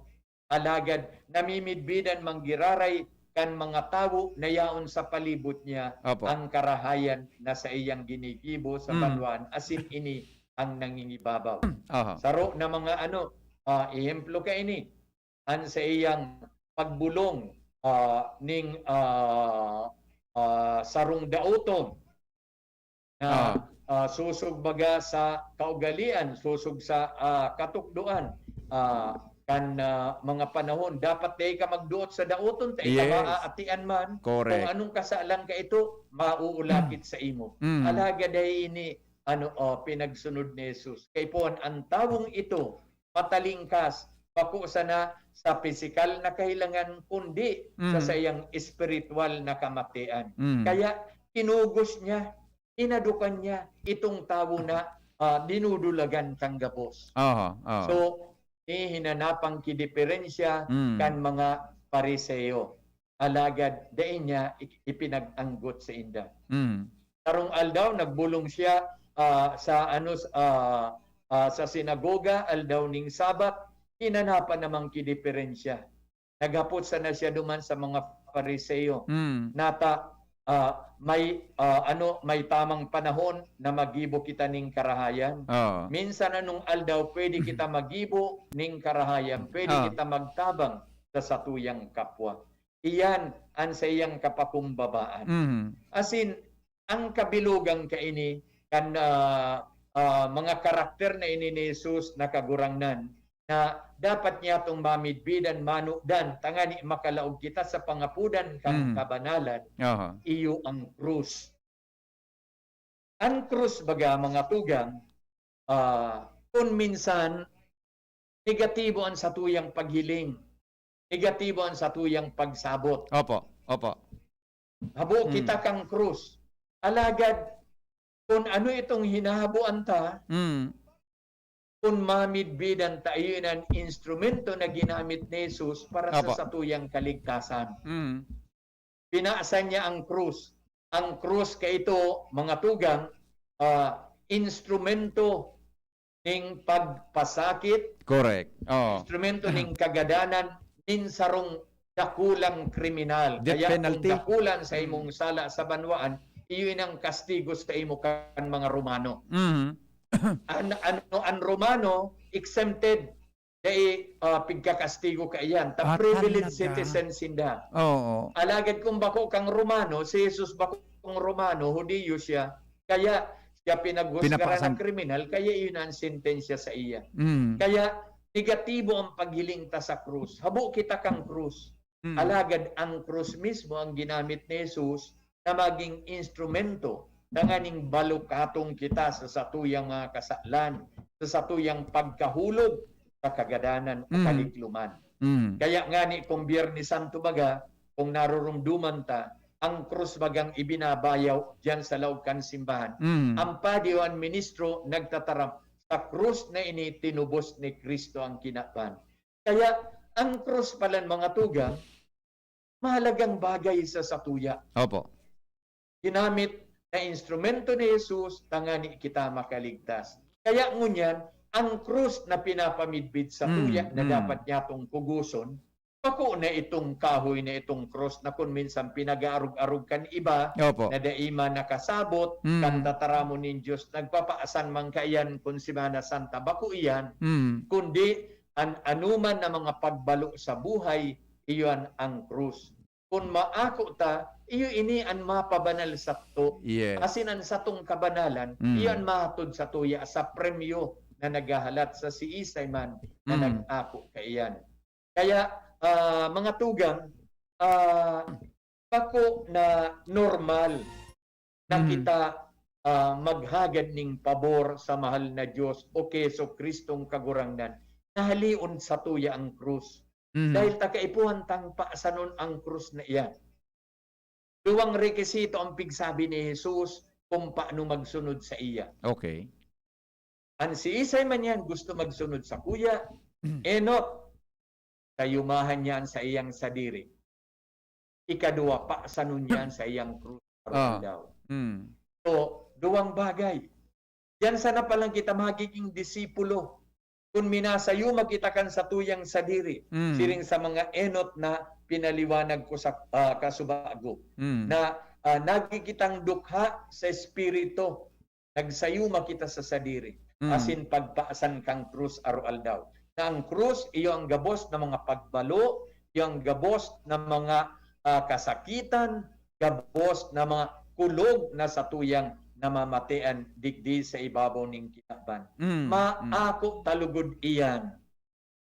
alagad namimidbidan manggiraray kan mga tao na yaon sa palibot niya ang karahayan na sa iyang ginigibo sa banwan, asin ini ang nangingibabaw. Saro na mga ehemplo ka ini, an sa iyang pagbulong ning sarong dauton na susog baga sa kaugalian, susog sa katukduan, kan mga panahon dapat day ka magduot sa dauton tay ka maaatian man. Kung anong kasalan ka ito mauulapit sa imo. Alaga day ini pinagsunod ni Jesus kay pon ang tawong ito matalingkas bako sana sa pisikal na kahilangan kundi sa sayang espiritual na kamatian. Kaya kinugos niya, inadukan niya itong tao na dinudulagan kang gabos. So hinanapang kidiferensya kan mga Pariseo. Alagad dain niya ipinag-anggot sa inda. Tarong aldaw nagbulong siya sa sinagoga aldaw ning Sabat, hinanapan namang kidiferensya. Naghapot sana siya duman sa mga Pariseo. Nata may tamang panahon na magibo kita ning karahayan. Minsan anong aldaw pwede kita magibo ning karahayan, pwede kita magtabang sa satuyang kapwa. Iyan ang sa iyang kapakumbabaan. Asin ang kabilugang kaini kan mga karakter na ini ni Jesus na kagurangnan na dapat niya itong mamidbidan, manukdan, tangani makalaog kita sa pangapudan kang kabanalan, iyo ang krus. Ang krus baga mga tugang, kung minsan, negatibo ang satuyang paghiling, negatibo ang satuyang pagsabot. Habo kita kang krus. Alagad, kung ano itong hinahabuan ta, kung mamidbidan tayo ng instrumento na ginamit ni Jesus para sa satuyang kaligtasan. Pinaasan niya ang krus. Ang krus kay ito, mga tugang, instrumento ng pagpasakit, instrumento ng kagadanan, sarong dakulang kriminal. Kaya kung dakulan sa imong sala sa banwaan, iyon ang kastigo sa imo kan mga Romano. Ang Romano exempted dai pigkakastigo kaiyan ta privileged citizen sinda. Alagad kung bako kang Romano, si Jesus bako kang Romano, Hudiyo siya, kaya siya pinaghusgaran ng kriminal, kaya iyon ang sentensya sa iya. Kaya negatibo ang paghiling ta sa krus. Habo kita kang krus. Alagad ang krus mismo ang ginamit ni Jesus na maging instrumento na nganing balukatong kita sa satuyang mga kasalan, sa satuyang pagkahulog sa kagadanan o kaligluman. Kaya ngani kung Biyernes Santo baga, kung narurumduman ta, ang krus bagang ibinabayaw diyan sa loob kan simbahan. Ang padiwan ministro nagtatarap sa krus na ini tinubos ni Kristo ang kinapan. Kaya ang krus pala mga tugang, mahalagang bagay sa satuya. Ginamit na instrumento ni Jesus, tangani kita makaligtas. Kaya ngunyan, ang krus na pinapamidbid sa tuya na dapat niya itong kuguson, Pako na itong kahoy na itong cross na kung minsan pinag-arug-arug kan iba Opo. na daima nakasabot kan tataramo nin Diyos nagpapaasan man kaiyan kung Semana Santa bako iyan kundi anuman na mga pagbalo sa buhay iyon ang krus. Kung maako ta iyo ini ang mapabanal sa to. Yes. Asin ang satong kabanalan iyon mahatod sa tuya sa premyo na nagahalat sa si Isay man na nag-ako kaiyan. Kaya mga tugang, bako na normal na kita maghagad ning pabor sa mahal na Diyos o Keso Kristong kagurangnan na halion sa tuya ang krus. Dahil takaipuhan tang paasanon ang krus na iyan. Duwang rekisito ang pigsabi ni Jesus kung paano magsunod sa iya. Okay. Ang si Isay man yan gusto magsunod sa kuya, Enot, kayumahan niyan sa iyang sadiri. Ikadua, paasanon niyan sa iyang krus. Daw. So, duwang bagay. Yan sana palang kita magiging disipulo. Kung minasayo magkitakan sa tuyang sadiri. Siring sa mga enot na pinaliwanag ko sa kasubago. Na nagkikitang dukha sa espiritu. Nagsayo makita sa sadiri. Asin pagpaasan kang krus arual daw. Na ang krus, iyo ang gabos ng mga pagbalo, iyo ang gabos ng mga kasakitan, gabos ng mga kulog na sa tuyang namamatian digdi sa ibabaw ning kinaban. Maako talugod iyan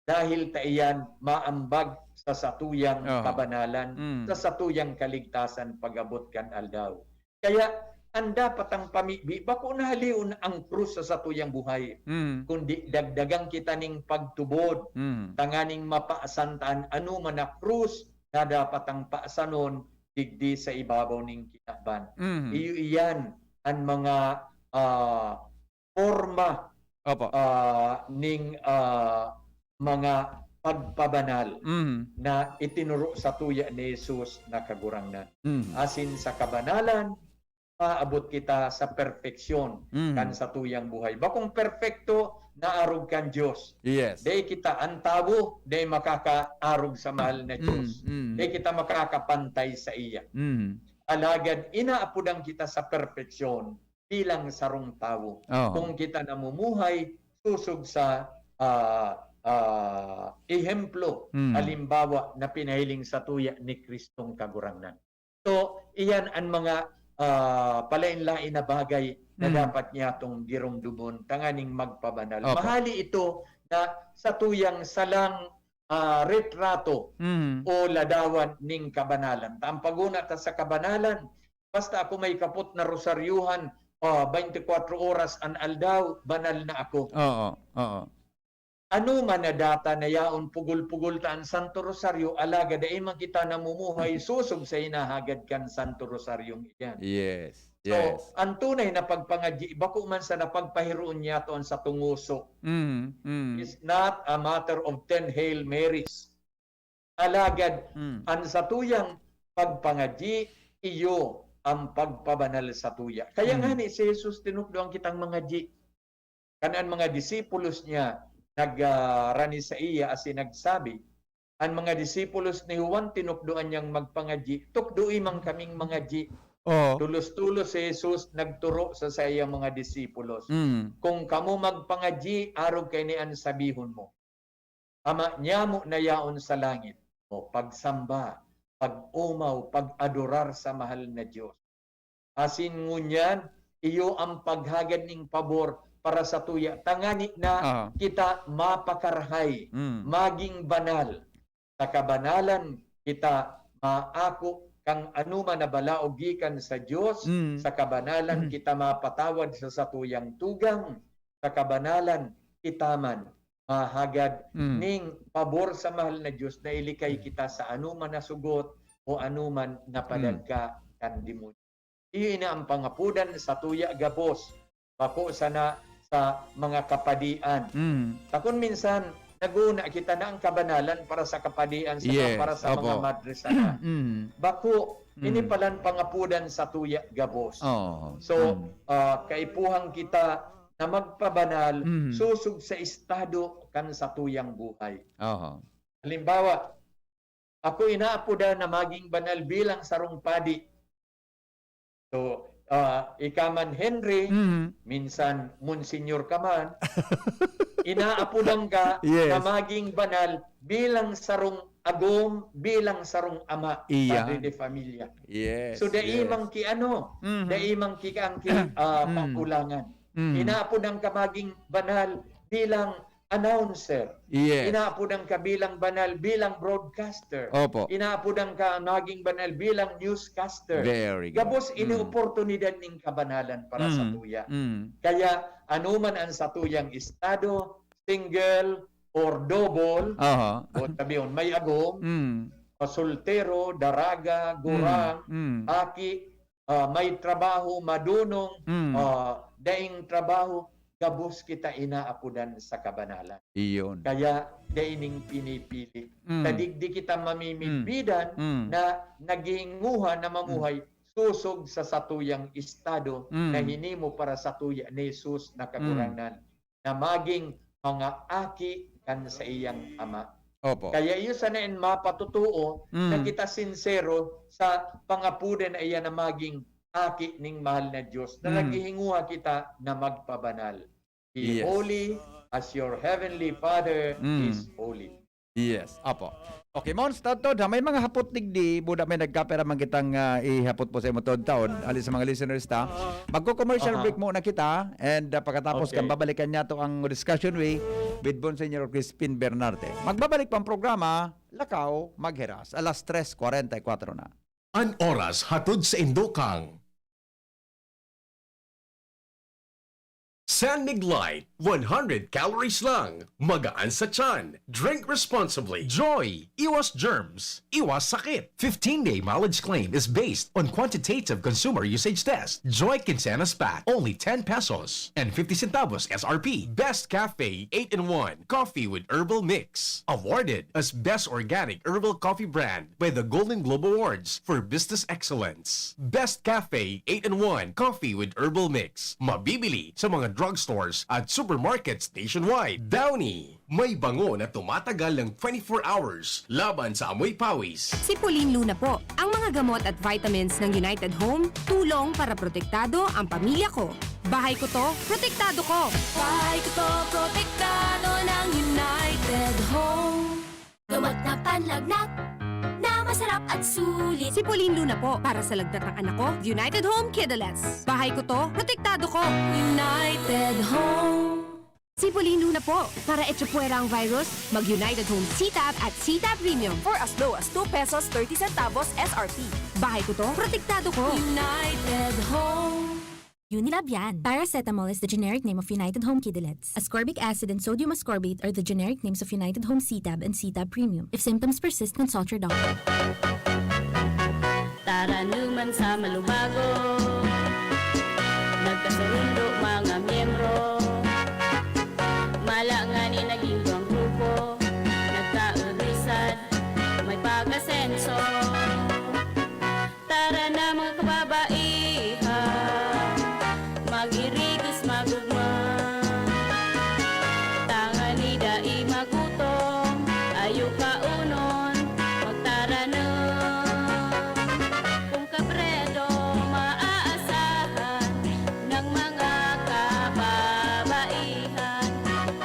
dahil ta iyan maambag sa satuyang kabanalan, sa satuyang kaligtasan pagabot kan aldaw. Kaya ang dapat ang pamibi, bako nahaliun ang krus sa satuyang buhay. Kundi dagdagang kita ning pagtubod, tanganing mapaasantaan ano man na krus na dapat ang paasanon digdi sa ibabaw ning kinaban. Iyo iyan ang mga forma ning mga pagpabanal na itinuro sa tuya ni Jesus na kagurangnan. Asin sa kabanalan, maabot kita sa perfeksyon kan sa tuyang buhay. Bakong perfecto naarog kan Diyos. Yes. Day kita antawo, day makakaarog sa mahal na Diyos. Day kita makakapantay sa iya. Alagad inaapudang kita sa perfeksyon bilang sarong tao. Kung kita namumuhay susog sa ehemplo, halimbawa na pinahiling sa tuya ni Kristong kagurangnan. So, iyan ang mga palain-lain na bagay na dapat niya itong girumdumon, tanganing magpabanal. Mahali ito na sa tuyang salang retrato o ladawan ning kabanalan. Tampaguna ta sa kabanalan, basta ako may kapot na rosaryuhan, 24 oras an aldaw, banal na ako. Ano man na data na yaon pugol-pugol taan Santo Rosario, alaga da man kita namumuhay susog sa inahagad kan Santo Rosario iyan. Yes. So, ang tunay na pagpangadyi, bako man sa napagpahiroon niya to sa tunguso. It's not a matter of 10 Hail Marys. Alagad, ang sa tuyang pagpangadyi, iyo ang pagpabanal sa tuya. Kaya nga ni si Jesus tinukdo ang kitang mga di. Kanang mga disipulos niya, nagrani sa iya as nagsabi, ang mga disipulos ni Juan tinukdoan niyang magpangadyi, tukdoi man kaming mga di. Tulos-tulos si Jesus nagturo sa sayang mga disipulos. Kung kamo magpangadyi, arog kay niyan sabihon mo. Ama niya mo na yaon sa langit. O pagsamba, pag-umaw, pag-adorar sa mahal na Diyos. Asin ngunyan, iyo ang paghagad ning pabor para sa tuya. Tangani na kita mapakarhay, maging banal. Sa kabanalan, kita maako kang anuman na balaog gikan sa Diyos. Sa kabanalan, kita mapatawad sa satuyang tugang. Sa kabanalan, kita man mahagad ning pabor sa mahal na Diyos na ilikay kita sa anuman na sugot o anuman na padagka kan demonyo. Iyo ina ang pangapudan sa tuya gabos. Bako sana sa mga kapadian. Takon minsan, naguna kita na ang kabanalan para sa kapadian, para sa mga madresana. Bako, ini palan pangapudan sa tuya gabos. So, kaipuhang kita na magpabanal, susog sa estado kan sa tuyang buhay. Halimbawa, Ako inaapuda na maging banal bilang sarong padi. So, ikaman Henry, minsan Monsignor ka man, inaapudan ka na maging banal bilang sarong agom, bilang sarong ama, padre de familia. Yes. So, daimang ki ano, daimang ki ang pakulangan. Inaapudan ka maging banal bilang announcer. Yes. Inaapudan ka bilang banal bilang broadcaster. Opo. Inaapudan ka maging banal bilang newscaster. Very good. Gabos inoportunidad ning kabanalan para sa tuya. Kaya anuman ang sa tuyang estado, single or double, o tabion may agom, soltero, daraga, gurang, aki, may trabaho, madunong, daing trabaho, gabos kita inaapudan sa kabanalan. Iyon. Kaya daining pinipili. Tadigdi kita mamimigbidan na naghinguha na mamuhay susog sa satuyang estado na hinimo para sa tuya ni Jesus na kagurangan na maging mga aki kan sa iyang ama. Opo. Kaya iyo sa nain mapatutuo na kita sincero sa pangapudan ay na maging aki ning mahal na Diyos na naghihinguha kita na magpabanal. Be holy as your heavenly Father is holy. Yes, apo. Okay, Mons, tod, may mga hapot digdi, buda may nagkapera man kitang ihapot po sa imo taon, alis sa mga listeners ta. Magko-commercial break muna kita and pagkatapos kan babalikan niya to ang discussion with Monsignor Crispin Bernarte. Magbabalik pang programa, Lakaw Magheras, alas 3:44 na. An oras hatod sa Indokang. San Mig Light, 100 calories lang. Magaan sa tiyan. Drink responsibly. Joy, iwas germs, iwas sakit. 15-day mileage claim is based on quantitative consumer usage test. Joy Quinceana Spat, only 10 pesos and 50 centavos SRP. Best Cafe 8-in-1 coffee with herbal mix. Awarded as Best Organic Herbal Coffee Brand by the Golden Globe Awards for Business Excellence. Best Cafe 8-in-1 coffee with herbal mix. Mabibili sa mga drugstores at supermarkets nationwide. Downy, may bango na tumatagal ng 24 hours laban sa amoy pawis. Si Pauline Luna po, ang mga gamot at vitamins ng United Home, tulong para protektado ang pamilya ko. Bahay ko to, protektado ko. Bahay ko to, protektado ng United Home. Gamot na panlagnat, na masarap at sulit. Si Pauline Luna po, para sa lagnat ng anak ko, United Home Kidlets. Bahay ko to, protektado ko. United Home. Si Pauline Luna po, para etsapuera ang virus, mag-United Home CTAB at CTAB Premium for as low as 2 pesos 30 centavos SRP. Bahay ko to, protektado ko. United Home. Unilab yan. Paracetamol is the generic name of United Home Kidlets. Ascorbic acid and sodium ascorbate are the generic names of United Home CTAB and CTAB Premium. If symptoms persist, consult your doctor. Tara naman sa malubago, nagkasundo mga miyembro, malanganin naging buwang grupo, nagkaurisan, may pag-asenso. Tara na mga kababaihan, mag-irigis magugma, tangani dai magutong, ayo kaunon, magtara na. Kung kabredo maaasahan ng mga kababaihan,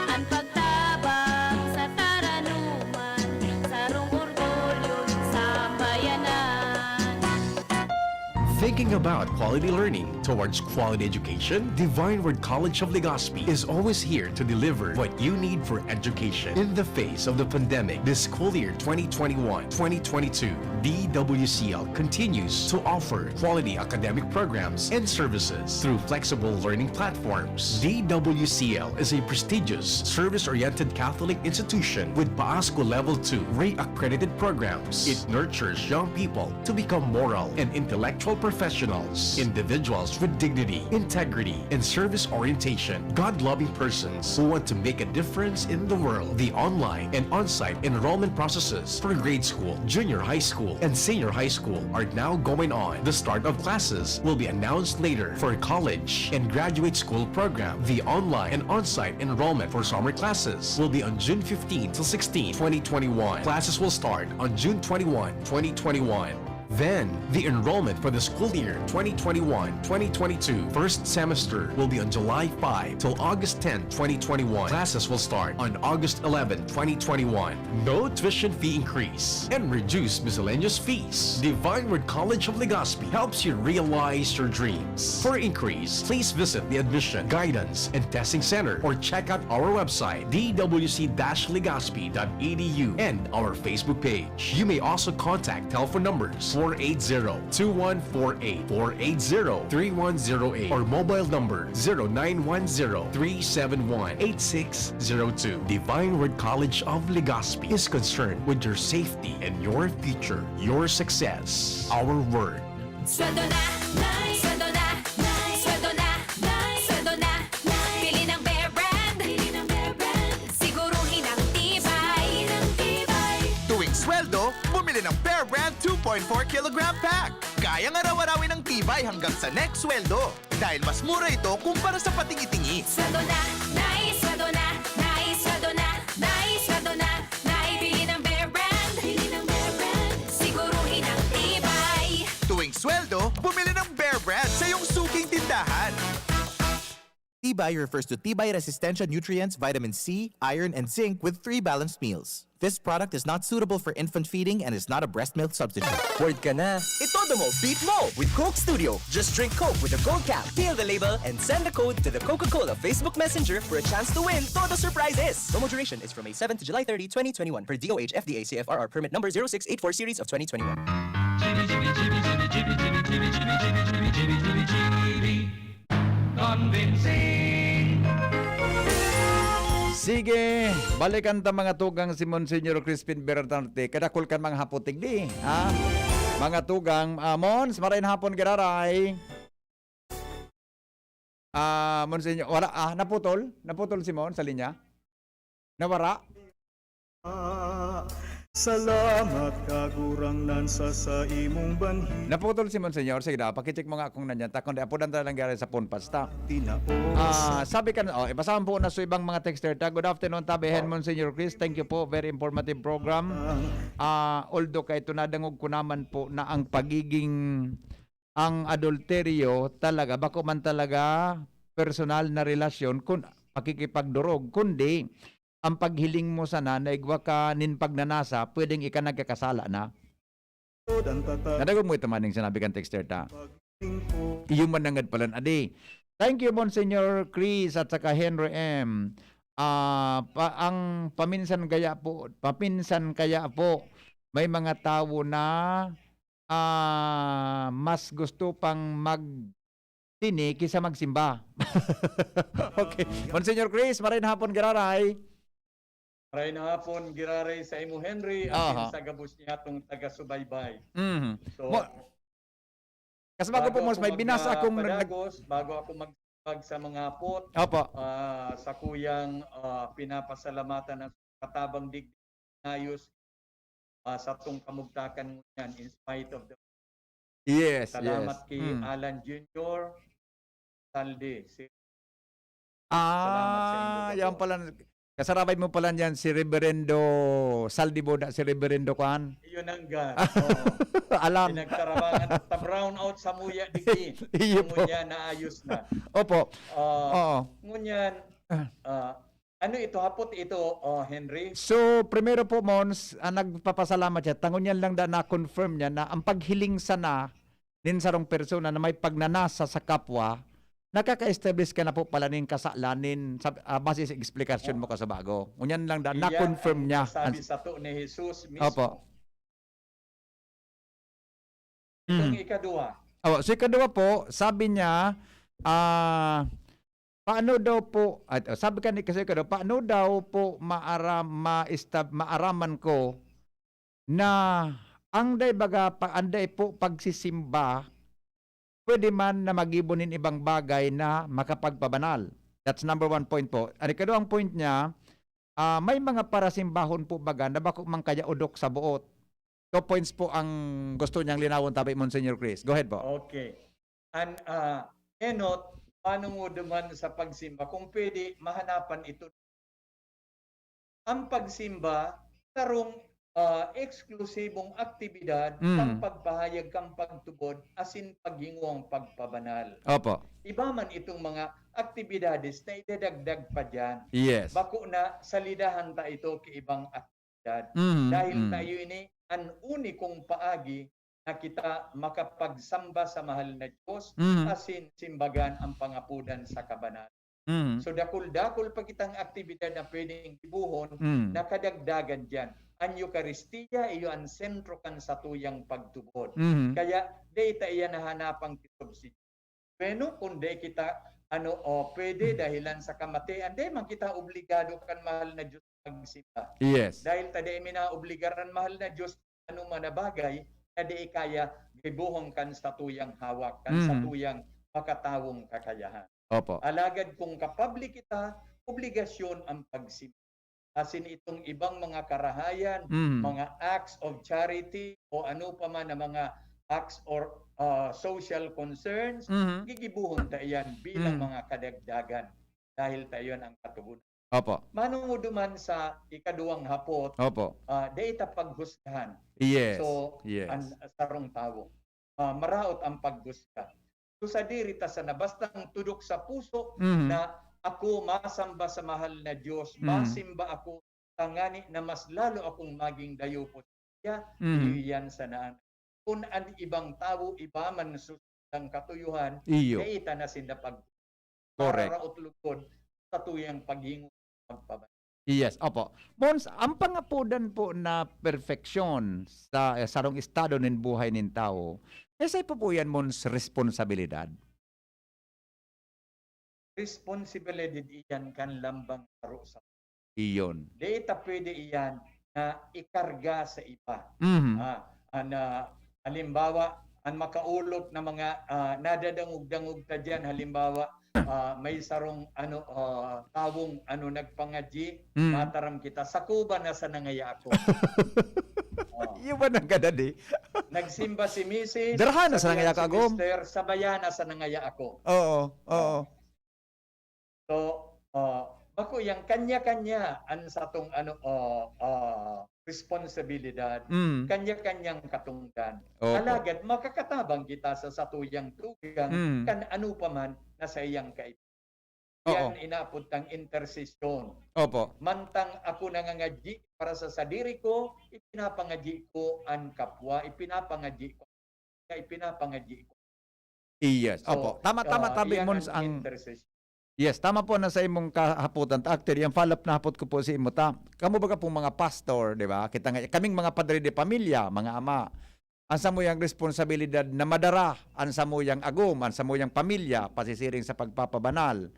ang pagtabang sa taranuman, sarong orgulyo sa bayanan. Thinking about quality learning towards quality education? Divine Word College of Legazpi is always here to deliver what you need for education. In the face of the pandemic, this school year 2021-2022, DWCL continues to offer quality academic programs and services through flexible learning platforms. DWCL is a prestigious, service-oriented Catholic institution with PASCO Level 2 Ray accredited programs. It nurtures young people to become moral and intellectual professionals professionals, individuals with dignity, integrity, and service orientation, God-loving persons who want to make a difference in the world. The online and on-site enrollment processes for grade school, junior high school, and senior high school are now going on. The start of classes will be announced later. For college and graduate school program, the online and on-site enrollment for summer classes will be on June 15 to 16, 2021. Classes will start on June 21, 2021. Then, the enrollment for the school year 2021-2022 first semester will be on July 5 till August 10, 2021. Classes will start on August 11, 2021. No tuition fee increase and reduced miscellaneous fees. Divine Word College of Legazpi helps you realize your dreams. For increase, please visit the Admission, Guidance, and Testing Center or check out our website dwc-legazpi.edu and our Facebook page. You may also contact telephone numbers 480-2148, 480-3108, or mobile number 0910-371-8602. Divine Word College of Legazpi is concerned with your safety and your future, your success. Our word. Sweldo na, sweldo na, sweldo na, sweldo na. Pili ng Bear Brand, siguruhin ang tibay. Tuwing sweldo, bumili ng Bear Brand 2.4 kilogram pack. Kayang araw-arawin ng tibay hanggang sa next sweldo. Dahil mas mura ito kumpara sa patingi-tingi. Sweldo na, sweldo na, sweldo na, sweldo na. Pili ng Bear Brand, siguruhin ang tibay. Tuwing sweldo, bumili ng Bear Brand sa iyong suking tindahan. Tibay refers to Tibay Resistensya nutrients, vitamin C, iron, and zinc with 3 balanced meals. This product is not suitable for infant feeding and is not a breast milk substitute. Word ka na. Itodo mo, beat mo with Coke Studio. Just drink Coke with a gold cap, peel the label, and send the code to the Coca-Cola Facebook Messenger for a chance to win Todo Surprises. Promo duration is from May 7 to July 30, 2021 per DOH FDA CFRR permit number 0684 series of 2021. Sige, balikan ta mga tugang si Monsignor Crispin Bertarte. Kadakol kan mga haputig di. Ha? Mga tugang, Mons, marain hapon giraray. Monsignor, wala, naputol? Naputol si Mons sa linya? Nawara? Salamat kagurangnan sa imong banhi. Naputol si Monsignor. Sige na, pakicheck mo nga kung nanyan. Takon di apudan talang gari sa phone pasta. Sabi ka na, ibasahan po na sa ibang mga texter. Good afternoon, tabihen Monsignor Chris. Thank you po. Very informative program. Although kay tunadangog ko naman po na ang ang adulteryo talaga, bako man talaga personal na relasyon kung pakikipagdurog, kundi ang paghiling mo sa naigwa ka nin pagnanasa, pwedeng ika nagkakasala na. Nadagog mo ito maning sinabi kang texter ta. Iyong manangad pala. Adi, thank you Monsignor Chris at saka Henry M. Ang paminsan kaya po, may mga tao na mas gusto pang magtini kisa magsimba. Okay. Monsignor Chris, maray na hapon gararay. Maray na hapon giraray sa imo Henry at sa gabos niya itong taga-subaybay. So, kasi bago po may binasa akong bago ako magsipag sa mga pot. Opo. Sa kuyang pinapasalamatan ng katabang dignayos sa itong kamugtakan mo yan in spite of the... Yes, Salamat kay Alan Jr. Salde. Yan pala. Kasarabay mo pala yan si Reverendo Saldiboda, si Reverendo Kwan. Iyon ang gan. Alam. Pinagtarabangan at brown out sa muya digdi. Ngunyan naayos na. Opo. Ngunyan, ano ito, hapot ito, Henry? So, primero po, Mons, nagpapasalamat siya. Tangon yan lang na-confirm niya na ang paghiling sana nin sarong persona na may pagnanasa sa kapwa, nakaka-establish ka na po pala nin kasalanin base sa explikasyon mo ka sa bago. Ngunyan lang na-confirm niya. Sabi sa to ni Jesus mismo. Opo. Itong ikaduha. So ikaduha po, sabi niya, paano daw po, sabi ka ni kasi ikaduha, paano daw po maaraman ko na anday po pagsisimba pwede man na magibonin ibang bagay na makapagpabanal. That's number 1 point po. Ang ikaduhang point niya, may mga parasimbahon po baga na bako man kaya udok sa buot. 2 points po ang gusto niyang linawon tabi Monsignor Chris. Go ahead po. Okay. And Enot, paano mo duman sa pagsimba? Kung pwede, mahanapan ito. Ang pagsimba, tarong eksklusibong aktibidad ng pagpahayag kang pagtubod asin paghinguang pagpabanal. Opo. Iba man itong mga aktibidades na idadagdag pa dyan. Yes. Bako na salidahan ta ito kay ibang aktibidad. Dahil tayo ini ang unikong paagi na kita makapagsamba sa mahal na Diyos asin simbagan ang pangapudan sa kabanal. So dakul-dakul pa kitang aktibidad na pwedeng ibuhon na kadagdagan dyan. Ang Eucharistia iyo ang sentro kan sa tuyang pagtubod. Kaya data iya nahanapang kitubsi. Pero kung di kita pwede dahilan sa kamatayan, di man kita obligado kan mahal na Diyos magsimba. Yes. Dahil tadi minaobligaran mahal na Diyos anong manabagay na di kaya gibuhong kan sa tuyang hawak, kan sa tuyang makatawong kakayahan. Opo. Alagad kung kapabli kita, obligasyon ang pagsimba. Asin itong ibang mga karahayan, mga acts of charity o ano pa man na mga acts or social concerns, gigibuhon tayo bilang mga kadagdagan dahil tayo ang katugunan. Opo. Manong duman sa ikaduwang hapot, Opo. data paghusgahan. Yes. So, yes. ang sarong tawo. Maraot ang paghusga. So sa dirita sa nabastang tudok sa puso na ako masamba sa mahal na Diyos, masimba ako, tangani na mas lalo akong maging dayo po siya, iyan sa naan. Kung ang ibang tao, iba man susang katuyuhan, kaita na sinapag. Correct. Para utlugod sa tuyang paghingo magpabay. Yes, opo. Mons, ang pangapudan po na perfeksyon sa sarong estado ng buhay ng tao, esay po yan, Mons, responsibilidad? Responsibilidad iyan kan lambang taro sa iyon. Data pwede iyan na ikarga sa iba. Halimbawa, ang makaulot na mga nadadangog-dangog ta dyan, halimbawa, may sarong tawong nagpangadji, mataram kita, sakuba na sa nangaya ako. Iyo ba nang kadadi? Nagsimba si Mrs. Darahan na sa nangaya ka, Agom. Sabayan na sa nangaya ako. Oo, oo. So, bako yang kanya-kanya ang satong responsibilidad, kanya-kanyang katungdan. Alagad makakatabang kita sa satuyang tugang kan ano pa man na sa iyang kaibigan. Yan inapod tang intercession. Opo. Mantang ako nangangadji para sa sadiri ko, ipinapangadji ko ang kapwa, ipinapangadji ko. Yes, opo. Tama tabi Mons ang Yes, tama po na sa imong kahaputan. Actually, yung follow-up na hapot ko po si imo ta. Kamo baga pong mga pastor, di ba? Kaming mga padre de pamilya, mga ama. Ansa mo yung responsibilidad na madara, ansa mo yung agum, ansa mo yung pamilya, pasisiring sa pagpapabanal.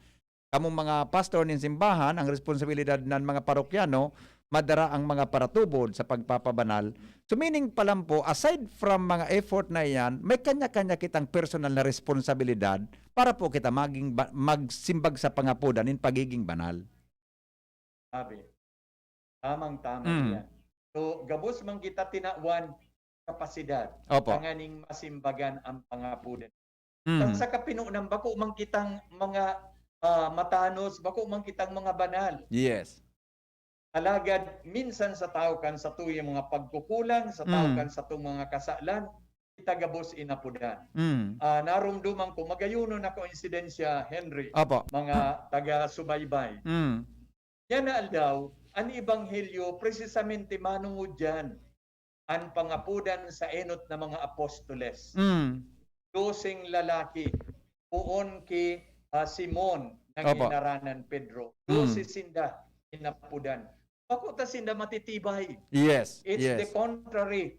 Kamong mga pastor ng simbahan, ang responsibilidad ng mga parokyano, madara ang mga paratubod sa pagpapabanal. So meaning pa lang po, aside from mga effort na yan, may kanya-kanya kitang personal na responsibilidad para po kita magsimbag sa pangapudan in pagiging banal. Sabi, tamang-tama yan. So, gabos man kita tinawan kapasidad, panganing masimbagan ang pangapudan. Sa kapinunan, bako man kitang mga matanos, bako man kitang mga banal. Yes. Alagad, minsan sa tao kan sa tuyong mga pagkukulang, sa tao kan sa itong mga kasalan, itagabos inapudan. Narumduman ko, magayuno na koinsidensya, Henry, mga taga-subaybay. Yan na aldaw, ang Ebanghelyo, precisamente manungod dyan, ang pangapudan sa enot na mga apostoles. 12 lalaki, puon ki Simon, nang inaranan Pedro. 12 sinda, inapudan. Bako ta sinda matitibay. Yes. It's the contrary.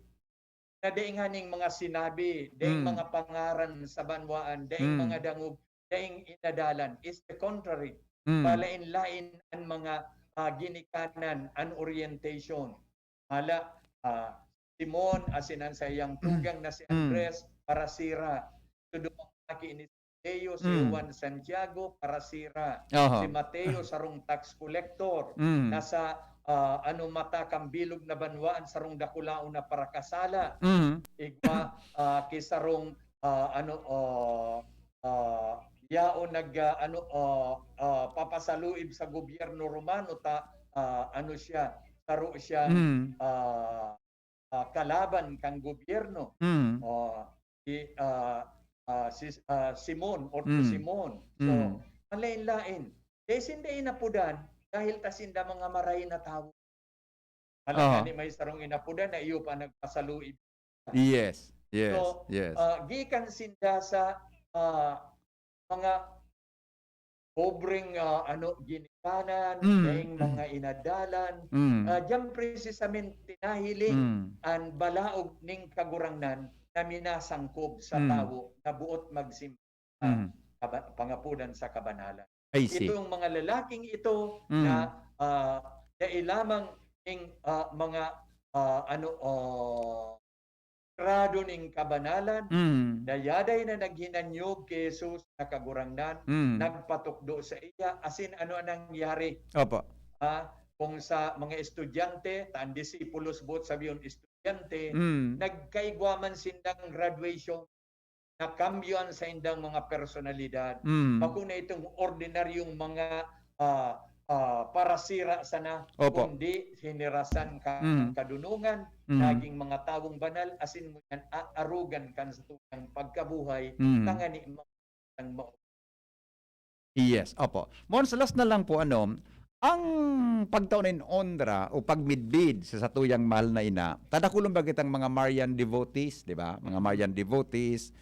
Na dainganing mga sinabi, daing mga pangaran sa banwaan, daing mga dangog, daing inadalan. It's the contrary. Palain-lain ang mga ginikanan, an orientation. Hala, Simon, asinan sa iyang tugang na si Andres, para sira. Tudong aki ni Mateo, si Mm. Juan Santiago, parasira. Aha. Si Mateo, sarong tax collector. Mm. Nasa mata kang bilog na banwaan, sarong dakulao na parakasala. Mm. Igwa, kisarong yao papasaluib sa gobyerno Romano siya taro siya Mm. kalaban kang gobyerno. Mm. Si Simon or Mm. Simon. So, malain-lain. Desin inapudan dahil tasinda mga maray na tao. Alam ni may sarong inapudan na iyo pa nagpasaluib. Yes. Yes. So, Yes. gikan sinda sa mga pobreng ginikanan, daing mga inadalan, diyan precisamente tinahiling ang balaog ning kagurangnan na minasangkob sa tao na buot magsimba pangapudan sa kabanalan. I see. Itong mga lalaking ito na lamang ning mga grado ning kabanalan, dayaday na naghinanyog kay Jesus na kagurangnan, nagpatukdo sa iya, asin ano ang nangyari. Opo. Kung sa mga estudyante, taan disipulos bot sabiyon estudyante, nagkaigwaman sindang graduation, nakambyoan sa indang mga personalidad. Kung na itong ordinaryong mga parasira sana, Opo. kundi hinirasan ka kadunungan, naging mga tawong banal, asin mo yan, arugan kan sa tuyang pagkabuhay, tangani ang Yes, opo. Mon, sa last na lang po, ang pagtaunin ondra o pagmidbid sa satuyang mahal na ina, tadakulong bagit ang mga Marian devotees, di ba? Mga Marian devotees,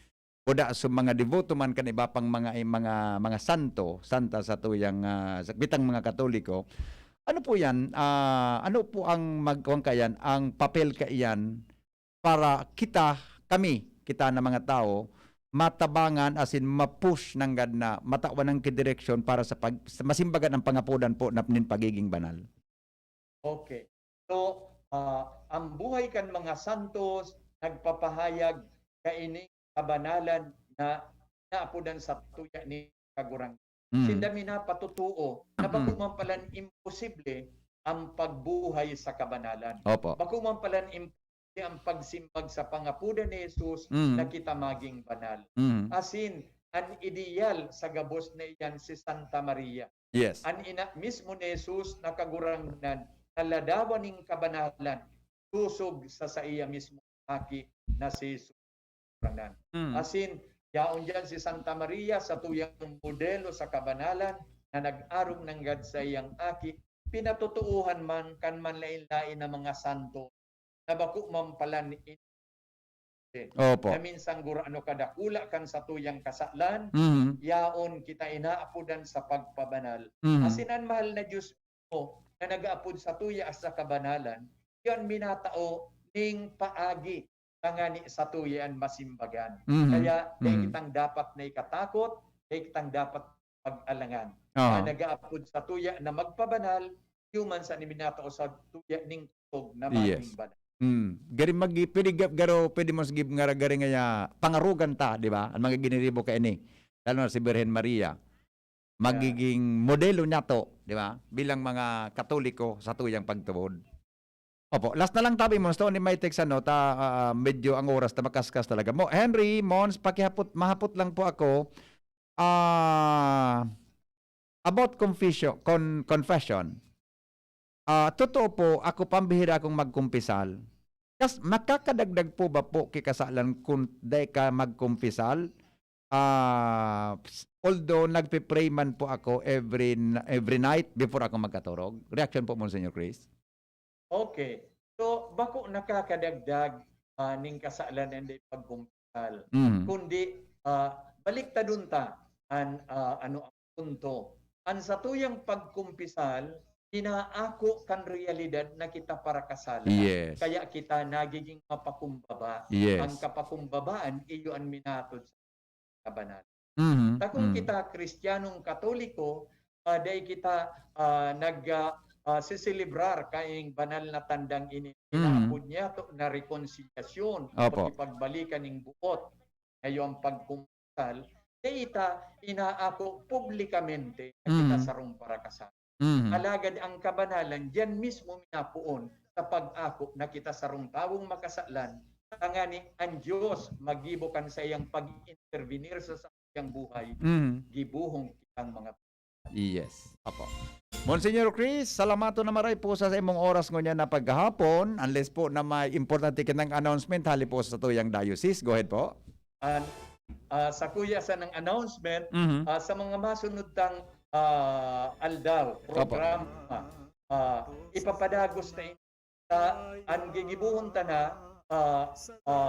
o da so mga devoto man kan iba pang mga santo, santa sa tuyang bitang mga Katoliko. Ano po 'yan? Ano po ang magkuwang kayan, ang papel kaiyan para kita na mga tao matabangan asin mapush ng God na matawan ng kidireksyon para sa masimbagan ang pangapudan po na pagiging banal. Okay. So, ang buhay kan mga santos nagpapahayag kaini kabanalan na naapudan sa tuya ni kagurang. Sindami na patutuo na bakuman palan imposible ang pagbuhay sa kabanalan. Opo. Bakuman palan imposible ang pagsimbag sa pangapudan ni Jesus na kita maging banal. Asin, ang ideal sa gabos na iyan si Santa Maria. Yes. Ang ina mismo ni Jesus na kagurangnan, naladawan ng kabanalan, tusog sa iya mismo aki na si Jesus. Asin, yaon dyan si Santa Maria sa tuyang modelo sa kabanalan na nag-arong ng God sa iyang aki, pinatutuuhan man kan manlain-lain na mga santo na baku mampalan Opo. na minsang gurano kadakula kan sa tuyang kasaklan, yaon kita inaapudan sa pagpabanal. Asinan mahal na Diyos mo na nag-aapod sa tuya sa kabanalan, yon minatao ning paagi tangani sa tuyan masimbagan. Kaya kitang dapat na ikatakot, kitang dapat pag-alangan. Na nag-aapod sa tuya na magpabanal, human sa niminatao sa tuya ning tug na maging banal. Gari pwede mo sige gari nga pangarugan ta, di ba? Ang mga giniribo ka ini, lalo na si Birhen Maria, magiging modelo niya to, di ba? Bilang mga Katoliko sa tuyang pagtuod. Opo, last na lang tabi mo, ni may text medyo ang oras na makaskas talaga. Henry, Mons, mahapot lang po ako about confession. Totoo po, ako pambihira akong magkumpisal. Kas makakadagdag po ba po kikasalan kung day ka magkumpisal? Although nagpe-pray man po ako every night before ako magkaturog. Reaction po mo, Senyor Chris? Okay. So, bako nakakadagdag ning kasalan and pagkumpisal. Kundi, baliktadun ta ang punto. Ang sa tuyang pagkumpisal, inaako kan realidad na kita para kasala. Yes. Kaya kita nagiging mapakumbaba. Yes. Ang kapakumbabaan, iyo ang minatod sa kabanal. Mm. Kung kita Kristiyanong Katoliko, dahil kita sisilibrar kaing banal na tandang ini. Inaapod niya to na rekonsilyasyon o Opo. ipagbalikan ng buot. Ngayon pagkumpisal kasal, ita inaako publikamente na kita sarong para kasal. Alagad ang kabanalan, diyan mismo minapuon sa pag-ako na kita sarong tawong makasalan, tangani ang Diyos magibukan sa iyang pag-intervenir sa iyang buhay, gibuhong kitang mga. Yes. Apo. Monsignor Chris, salamato na maray po sa imong oras ngonya na paghahapon. Unless po na may importante kinang announcement hali po sa tuyang diocese. Go ahead po. Sa kuya sa ng announcement, sa mga masunod tang aldaw, programa, ipapadagos na ang gigibuhon ta na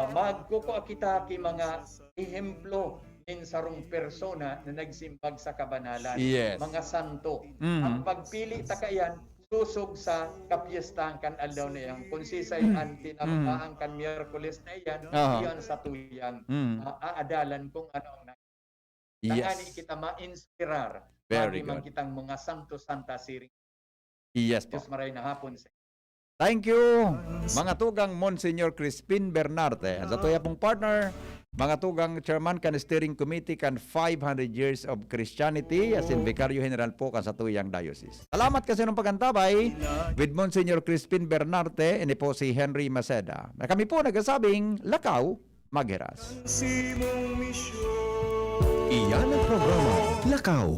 magkuko kita ki mga ehemplo in sarong persona na nagsimbag sa kabanalan, yes, mga santo. Ang pagpili ta kayan susog sa kapiestahan kan aldaw na yan. Kung sisay ang tinamakaan kan Miyerkules na yan, iyan sa tuyang aadalan kung ano na. Yes. Kita ma-inspirar. Very man good. kitang mga santo-santa siring. Yes po. Diyos maray na hapon sa. Thank you, mga tugang Monsignor Crispin Bernarte. Sa tuya pong partner, mga tugang chairman kan steering committee kan 500 years of Christianity as in Vicario General po kan sa tuyang diocese. Salamat kasi ng pagantabay with Monsignor Crispin Bernarte, ini po si Henry Maceda. Kami po nagsasabing, lakaw, maghiras. Iyan ang programa Lakaw